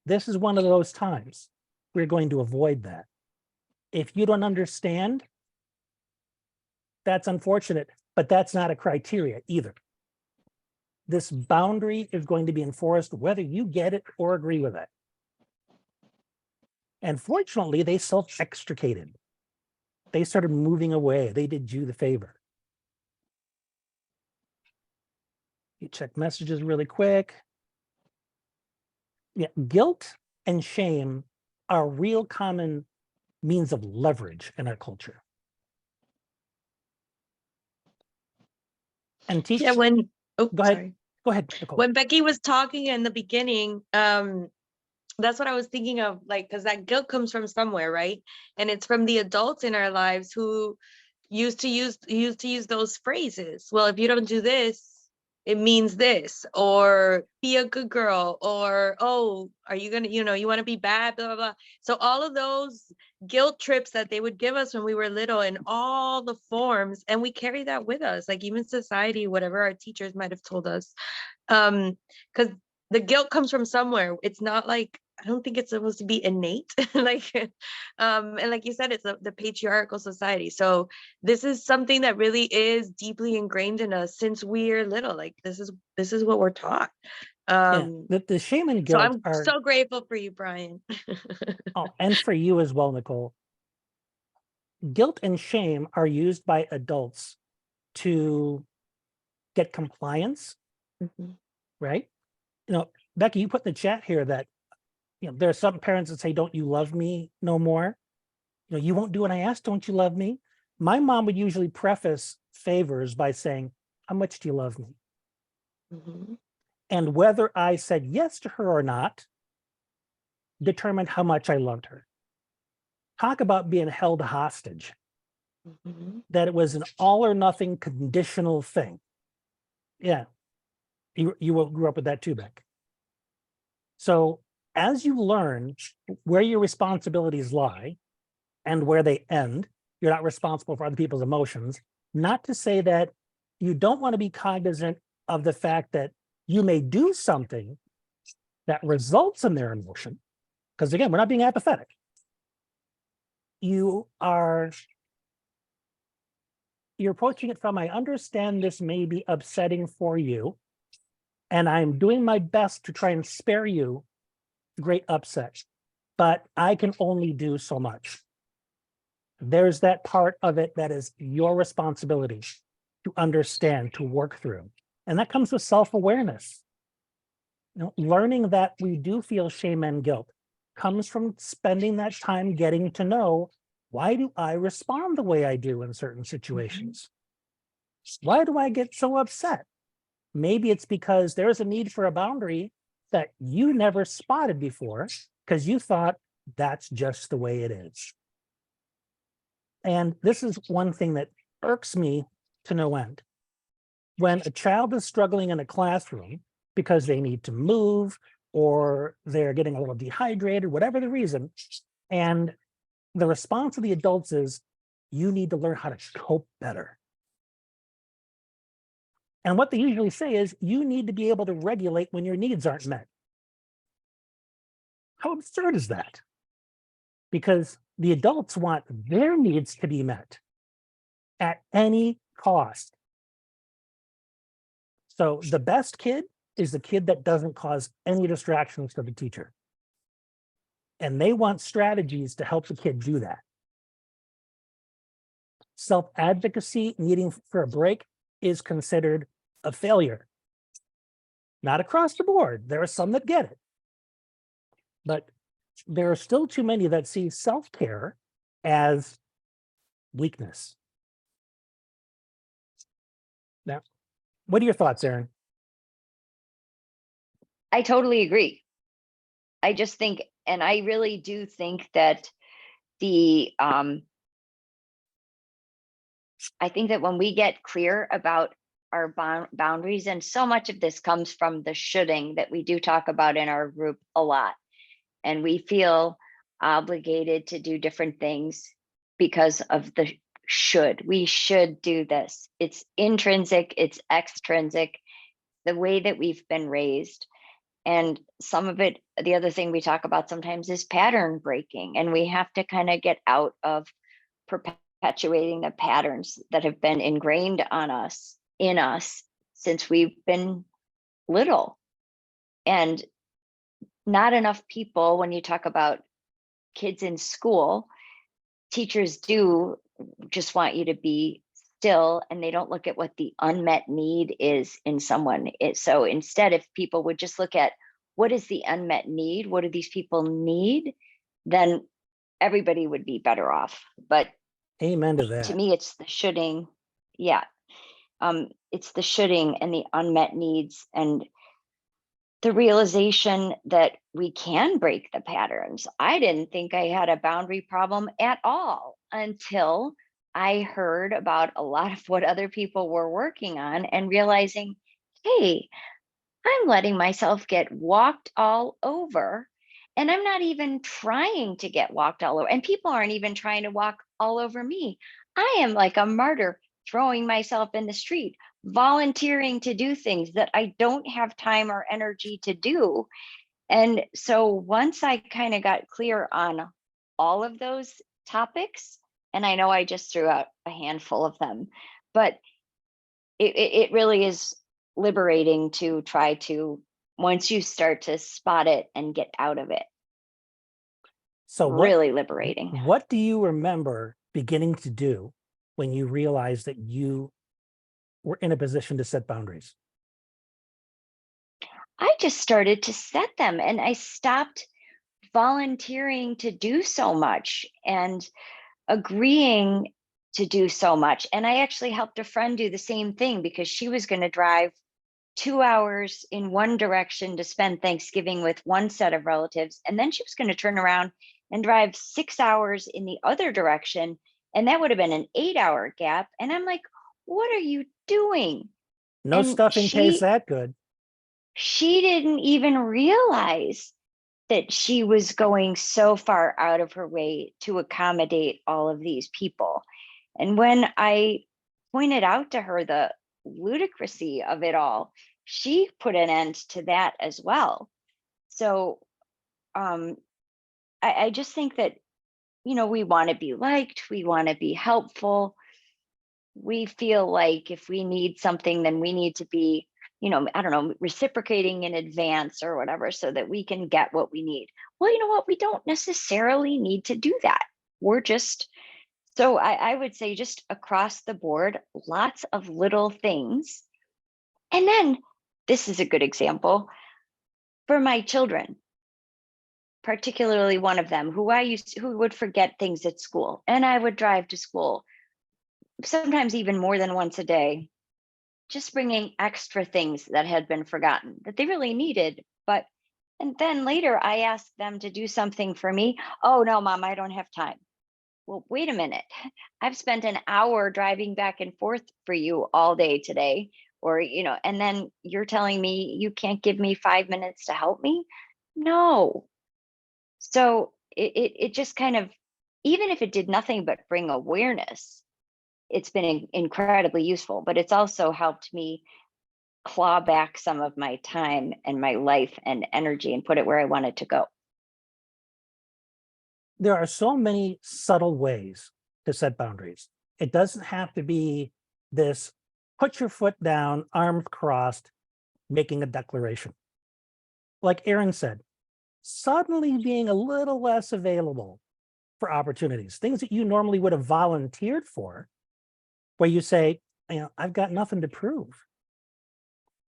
This is one of those times. We're going to avoid that. If you don't understand, that's unfortunate, but that's not a criteria either. This boundary is going to be enforced whether you get it or agree with it. And fortunately, they self-extricated. They started moving away. They did you the favor. You check messages really quick. Yeah, guilt and shame are real common means of leverage in our culture. And teach. Yeah, when Go ahead. sorry. Go ahead, Nicole. When Becky was talking in the beginning, that's what I was thinking of, like, because that guilt comes from somewhere, right? And it's from the adults in our lives who used to use those phrases. Well, if you don't do this, it means this, or be a good girl, or, oh, are you gonna, you want to be bad, blah, blah, blah. So all of those guilt trips that they would give us when we were little in all the forms, and we carry that with us, like even society, whatever our teachers might have told us. Because the guilt comes from somewhere. It's not like, I don't think it's supposed to be innate. Like, and like you said, it's the patriarchal society. So this is something that really is deeply ingrained in us since we're little. Like this is what we're taught. Yeah, the shame and So guilt I'm are, so grateful for you, Brian. oh, and for you as well, Nicole. Guilt and shame are used by adults to get compliance, Mhm. right? Becky, you put in the chat here that there are some parents that say, "Don't you love me no more?" You won't do what I ask. Don't you love me? My mom would usually preface favors by saying, "How much do you love me?" Mhm. And whether I said yes to her or not determined how much I loved her. Talk about being held hostage. Mhm. That it was an all or nothing conditional thing. Yeah, you grew up with that too, Beck. So as you learn where your responsibilities lie and where they end, you're not responsible for other people's emotions. Not to say that you don't want to be cognizant of the fact that you may do something that results in their emotion, because again, we're not being apathetic. You're approaching it from, I understand this may be upsetting for you, and I'm doing my best to try and spare you great upset, but I can only do so much. There's that part of it that is your responsibility to understand, to work through. And that comes with self-awareness. Learning that we do feel shame and guilt comes from spending that time getting to know, why do I respond the way I do in certain situations? Why do I get so upset? Maybe it's because there's a need for a boundary that you never spotted before because you thought that's just the way it is. And this is one thing that irks me to no end. When a child is struggling in a classroom because they need to move or they're getting a little dehydrated, whatever the reason, and the response of the adults is, you need to learn how to cope better. And what they usually say is, you need to be able to regulate when your needs aren't met. How absurd is that? Because the adults want their needs to be met at any cost. So the best kid is the kid that doesn't cause any distractions to the teacher. And they want strategies to help the kid do that. Self-advocacy, needing for a break, is considered a failure. Not across the board. There are some that get it. But there are still too many that see self-care as weakness. Now, what are your thoughts, Erin? I totally agree. I just think, and I really do think that I think that when we get clear about our boundaries, and so much of this comes from the shoulding that we do talk about in our group a lot, and we feel obligated to do different things because of the should. We should do this. It's intrinsic, it's extrinsic, the way that we've been raised. And some of it, the other thing we talk about sometimes is pattern breaking, and we have to kind of get out of perpetuating the patterns that have been ingrained in us since we've been little. And not enough people, when you talk about kids in school, teachers do just want you to be still, and they don't look at what the unmet need is in someone. So instead, if people would just look at what is the unmet need, what do these people need, then everybody would be better off. But Amen to to that. me, it's the shoulding. Yeah. It's the shoulding and the unmet needs, and the realization that we can break the patterns. I didn't think I had a boundary problem at all until I heard about a lot of what other people were working on and realizing, hey, I'm letting myself get walked all over. And I'm not even trying to get walked all over. And people aren't even trying to walk all over me. I am like a martyr throwing myself in the street, volunteering to do things that I don't have time or energy to do. And so once I kind of got clear on all of those topics, and I know I just threw out a handful of them, but it really is liberating to try to, once you start to spot it and get out of it, So really liberating. what do you remember beginning to do when you realized that you were in a position to set boundaries? I just started to set them and I stopped volunteering to do so much and agreeing to do so much. And I actually helped a friend do the same thing because she was going to drive 2 hours in one direction to spend Thanksgiving with one set of relatives. And then she was going to turn around and drive 6 hours in the other direction. And that would have been an 8 hour gap. And I'm like, what are you doing? No And stuffing tastes that good. she didn't even realize that she was going so far out of her way to accommodate all of these people. And when I pointed out to her the ludicrousy of it all, she put an end to that as well. So um, I just think that, we want to be liked, we want to be helpful. We feel like if we need something, then we need to be, I don't know, reciprocating in advance or whatever so that we can get what we need. Well, you know what? We don't necessarily need to do that. We're just, so I would say just across the board, lots of little things. And then this is a good example for my children, particularly one of them who would forget things at school. And I would drive to school sometimes even more than once a day, just bringing extra things that had been forgotten that they really needed. And then later I asked them to do something for me. Oh, no, Mom, I don't have time. Well, wait a minute. I've spent an hour driving back and forth for you all day today. Or, and then you're telling me you can't give me 5 minutes to help me? No. So it just kind of, even if it did nothing but bring awareness, it's been incredibly useful, but it's also helped me claw back some of my time and my life and energy and put it where I want it to go. There are so many subtle ways to set boundaries. It doesn't have to be this put your foot down, arms crossed, making a declaration. Like Aaron said, suddenly being a little less available for opportunities, things that you normally would have volunteered for, where you say, I've got nothing to prove.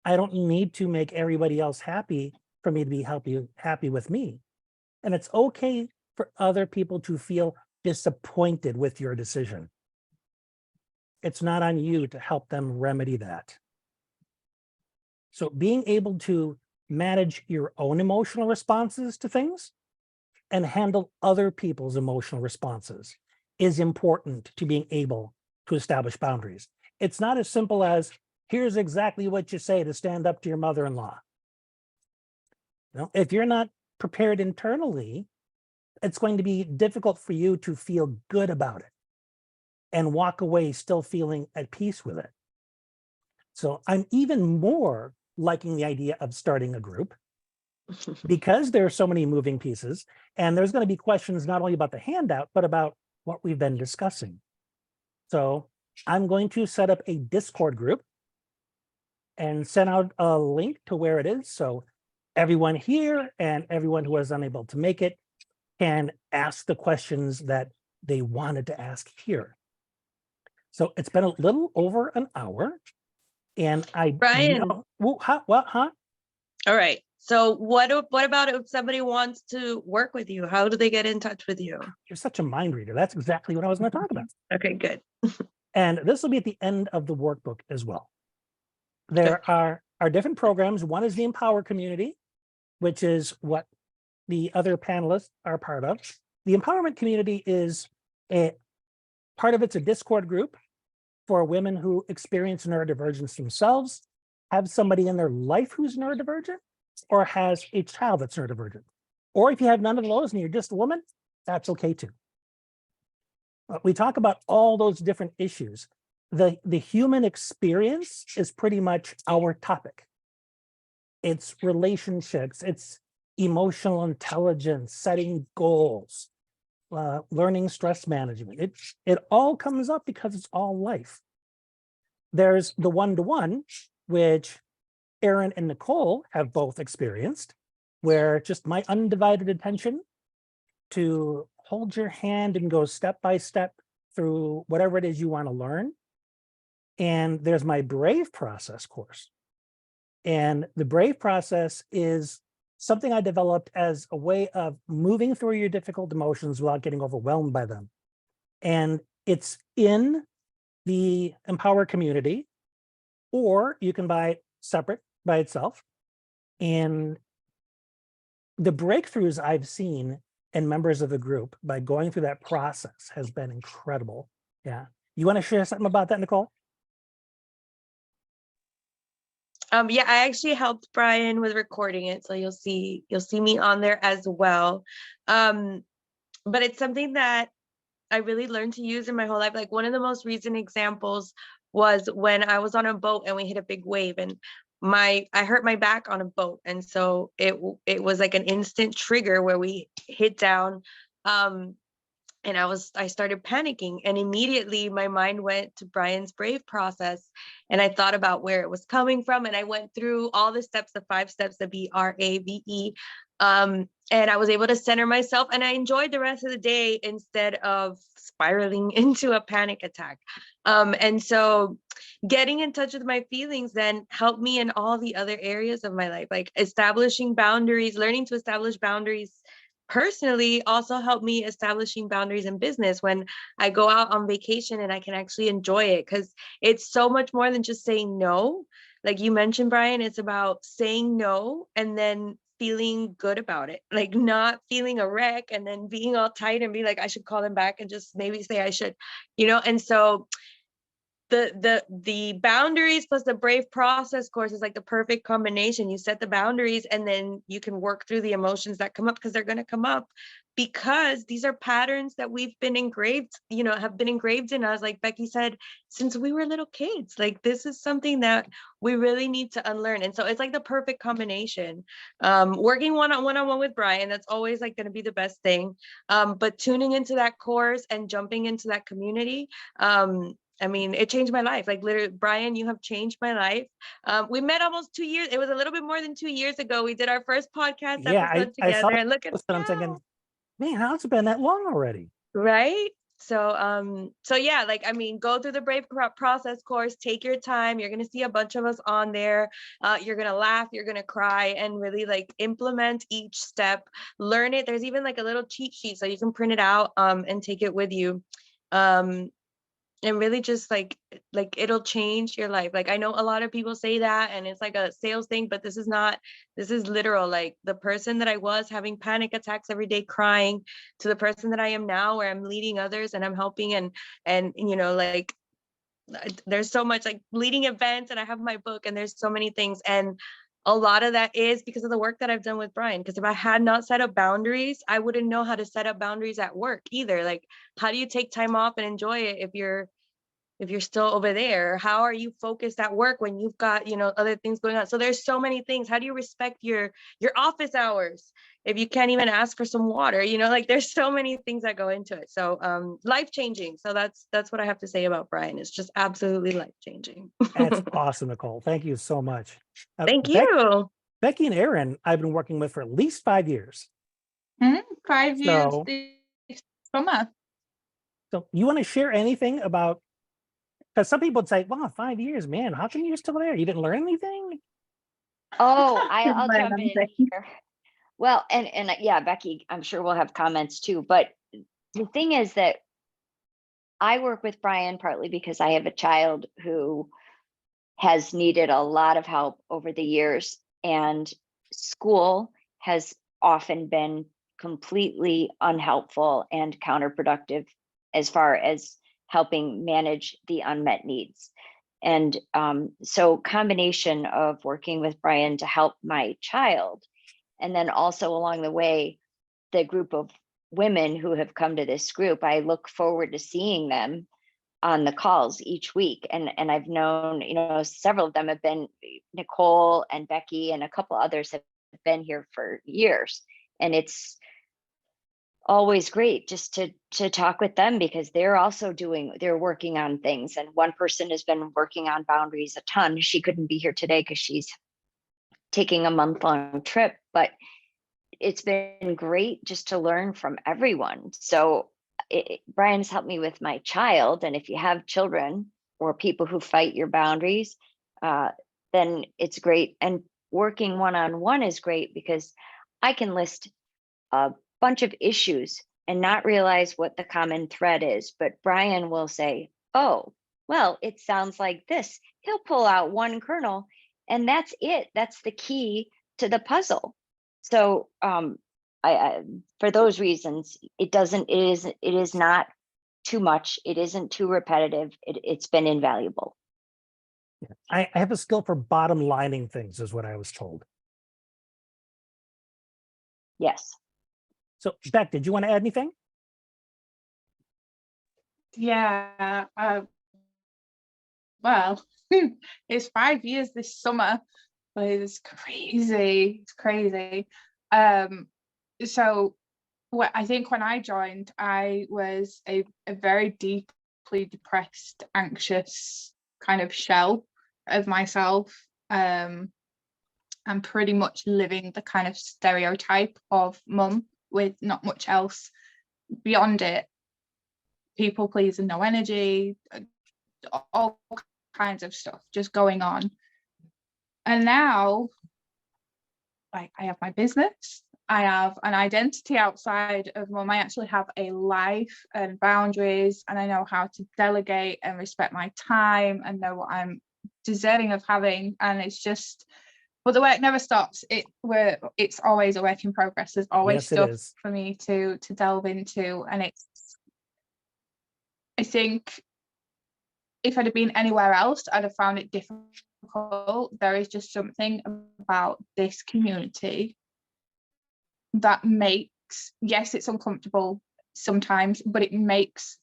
I don't need to make everybody else happy for me to be happy with me. And it's okay for other people to feel disappointed with your decision. It's not on you to help them remedy that. So being able to manage your own emotional responses to things and handle other people's emotional responses is important to being able to establish boundaries. It's not as simple as, here's exactly what you say to stand up to your mother-in-law. If you're not prepared internally, it's going to be difficult for you to feel good about it and walk away still feeling at peace with it. So I'm even more liking the idea of starting a group because there are so many moving pieces, and there's going to be questions not only about the handout, but about what we've been discussing. So I'm going to set up a Discord group and send out a link to where it is. So everyone here and everyone who was unable to make it can ask the questions that they wanted to ask here. So it's been a little over an hour, and Brian. Huh? All right. So what about if somebody wants to work with you? How do they get in touch with you? You're such a mind reader. That's exactly what I was going to talk about. Okay, good. And this will be at the end of the workbook as well. There are different programs. One is the Empower community, which is what the other panelists are part of. The empowerment community is part of it's a Discord group for women who experience neurodivergence themselves, have somebody in their life who's neurodivergent, or has a child that's neurodivergent. Or if you have none of those and you're just a woman, that's okay too. We talk about all those different issues. The human experience is pretty much our topic. It's relationships, it's emotional intelligence, setting goals, learning stress management. It all comes up because it's all life. There's the one-to-one, which Erin and Nicole have both experienced, where just my undivided attention to hold your hand and go step by step through whatever it is you want to learn. And there's my Brave Process course. And the Brave Process is something I developed as a way of moving through your difficult emotions without getting overwhelmed by them. And it's in the Empower community, or you can buy it separate by itself. And the breakthroughs I've seen in members of the group by going through that process has been incredible. Yeah. You want to share something about that, Nicole? Yeah, I actually helped Brian with recording it, so you'll see me on there as well. But it's something that I really learned to use in my whole life. Like, one of the most recent examples was when I was on a boat and we hit a big wave, and I hurt my back on a boat, and so it was like an instant trigger where we hit down. And I started panicking, and immediately my mind went to Brian's Brave Process, and I thought about where it was coming from, and I went through all the steps, the 5 steps, the BRAVE, and I was able to center myself, and I enjoyed the rest of the day instead of spiraling into a panic attack. And so getting in touch with my feelings then helped me in all the other areas of my life, like establishing boundaries, learning to establish boundaries personally also helped me establishing boundaries in business when I go out on vacation and I can actually enjoy it, because it's so much more than just saying no. Like you mentioned, Brian, it's about saying no and then feeling good about it, like not feeling a wreck and then being all tight and be like, I should call them back and just maybe say I should, and so the boundaries plus the Brave Process course is like the perfect combination. You set the boundaries and then you can work through the emotions that come up, because they're going to come up, because these are patterns that we've been engraved, have been engraved in us, like Becky said, since we were little kids. Like, this is something that we really need to unlearn. And so it's like the perfect combination. Working one-on-one with Brian, that's always like going to be the best thing. But tuning into that course and jumping into that community, I mean, it changed my life. Like, literally, Brian, you have changed my life. We met almost 2 years. It was a little bit more than 2 years ago. We did our first podcast episode I saw together, and look at this and I'm thinking, man, how's it been that long already? right? So yeah, like, I mean, go through the Brave Process course, take your time. You're going to see a bunch of us on there. You're going to laugh, you're going to cry, and really like implement each step, learn it. There's even like a little cheat sheet so you can print it out and take it with you. And really just like it'll change your life. Like, I know a lot of people say that and it's like a sales thing, but this is literal. Like, the person that I was having panic attacks every day crying to the person that I am now, where I'm leading others and I'm helping and like, there's so much, like, leading events, and I have my book, and there's so many things, and a lot of that is because of the work that I've done with Brian. Because if I had not set up boundaries, I wouldn't know how to set up boundaries at work either. Like, how do you take time off and enjoy it if you're still over there? How are you focused at work when you've got, other things going on? So there's so many things. How do you respect your office hours if you can't even ask for some water? Like, there's so many things that go into it. So life-changing. So that's what I have to say about Brian. It's just absolutely life-changing. That's awesome, Nicole. Thank you so much. Thank you. Becky and Erin, I've been working with for at least 5 years. 5 years So- this summer. So you want to share anything about, because some people would say, wow, 5 years, man, how come you're still there? You didn't learn anything? Oh, I'll Right, jump I'm in saying. here. Well, and yeah, Becky, I'm sure we'll have comments too. But the thing is that I work with Brian partly because I have a child who has needed a lot of help over the years, and school has often been completely unhelpful and counterproductive as far as helping manage the unmet needs. And so combination of working with Brian to help my child, and then also along the way, the group of women who have come to this group, I look forward to seeing them on the calls each week. And I've known, several of them have been, Nicole and Becky and a couple others have been here for years. And it's always great just to talk with them, because they're working on things. And one person has been working on boundaries a ton. She couldn't be here today because she's taking a month-long trip, but it's been great just to learn from everyone. So Brian's helped me with my child. And if you have children or people who fight your boundaries, then it's great. And working one-on-one is great, because I can list a bunch of issues and not realize what the common thread is. But Brian will say, oh, well, it sounds like this. He'll pull out one kernel, and that's it. That's the key to the puzzle. So I for those reasons, it is not too much. It isn't too repetitive. It's been invaluable. I have a skill for bottom lining things, is what I was told. Yes. So Beck, did you want to add anything? Yeah. Well, it's 5 years this summer, but it's crazy. It's crazy. So I think when I joined, I was a very deeply depressed, anxious kind of shell of myself. I'm pretty much living the kind of stereotype of mum with not much else beyond it. People pleasing, no energy, all kinds of stuff just going on. And now, I have my business. I have an identity outside of mum. I actually have a life and boundaries, and I know how to delegate and respect my time and know what I'm deserving of having. And it's just, but the work never stops. It's always a work in progress. There's always stuff for me to delve into. And I think if I'd have been anywhere else, I'd have found it difficult. There is just something about this community that makes, yes, it's uncomfortable sometimes, but it makes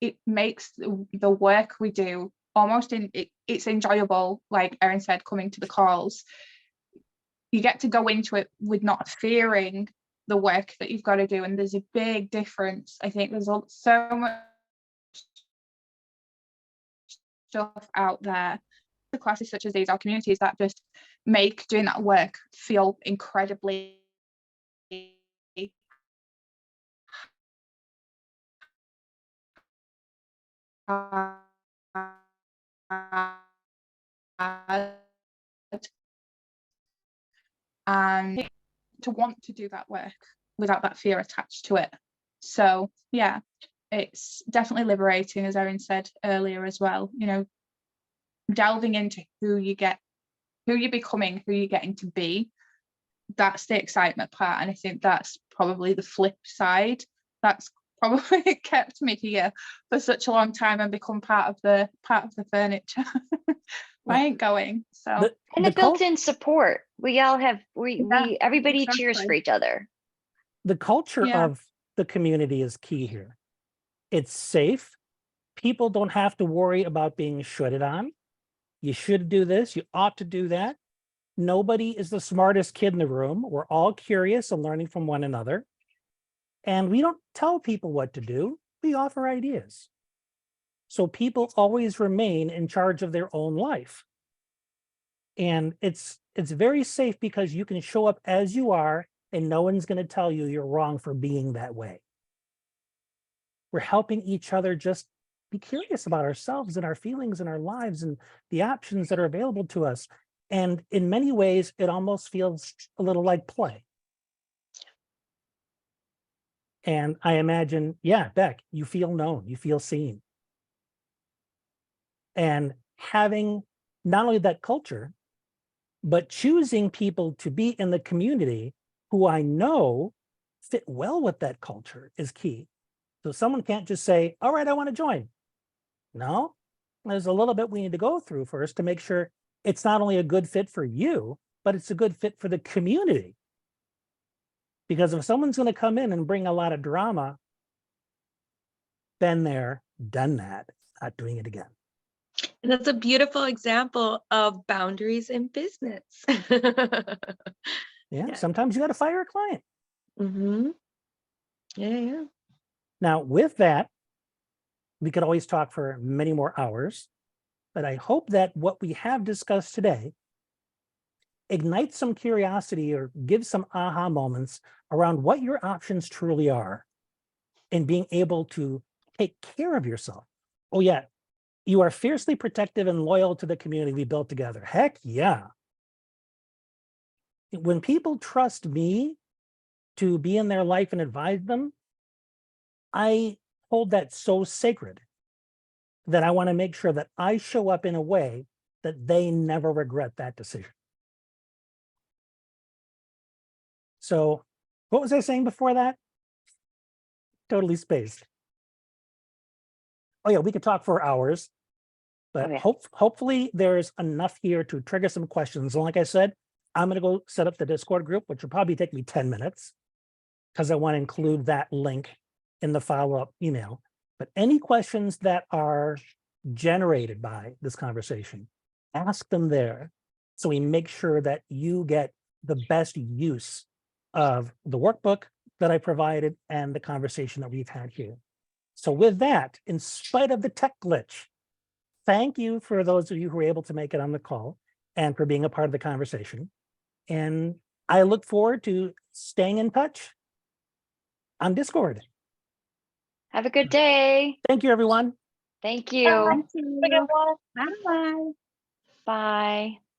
the work we do almost it's enjoyable. Like Erin said, coming to the calls, you get to go into it with not fearing the work that you've got to do. And there's a big difference. I think there's so much stuff out there, the classes such as these, our communities that just make doing that work feel incredibly and to want to do that work without that fear attached to it. So yeah, it's definitely liberating, as Erin said earlier as well, delving into who you're becoming, who you're getting to be. That's the excitement part. And I think that's probably the flip side. That's probably kept me here for such a long time and become part of the furniture. I ain't going. So and the built-in support. We all have everybody exactly. cheers for each other. The culture of the community is key here. It's safe. People don't have to worry about being shitted on. You should do this. You ought to do that. Nobody is the smartest kid in the room. We're all curious and learning from one another. And we don't tell people what to do. We offer ideas. So people always remain in charge of their own life. And it's very safe because you can show up as you are and no one's going to tell you you're wrong for being that way. We're helping each other just be curious about ourselves and our feelings and our lives and the options that are available to us. And in many ways, it almost feels a little like play. And I imagine, Beck, you feel known, you feel seen. And having not only that culture, but choosing people to be in the community who I know fit well with that culture is key. So someone can't just say, all right, I want to join. No, there's a little bit we need to go through first to make sure it's not only a good fit for you, but it's a good fit for the community. Because if someone's going to come in and bring a lot of drama, been there, done that, not doing it again. And that's a beautiful example of boundaries in business. Yeah, Yeah. sometimes you got to fire a client. Mm-hmm. Yeah. Now, with that, we could always talk for many more hours, but I hope that what we have discussed today ignites some curiosity or gives some aha moments around what your options truly are in being able to take care of yourself. Oh, yeah, you are fiercely protective and loyal to the community we built together. Heck yeah. When people trust me to be in their life and advise them, I hold that so sacred that I want to make sure that I show up in a way that they never regret that decision. So what was I saying before that? Totally spaced. Oh yeah, we could talk for hours, but Oh, yeah. hopefully there's enough here to trigger some questions. And like I said, I'm going to go set up the Discord group, which will probably take me 10 minutes because I want to include that link in the follow-up email. But any questions that are generated by this conversation, ask them there so we make sure that you get the best use of the workbook that I provided and the conversation that we've had here. So with that, in spite of the tech glitch, thank you for those of you who were able to make it on the call and for being a part of the conversation. And I look forward to staying in touch on Discord. Have a good day. Thank you, everyone. Thank you. Thank you. Bye. Bye.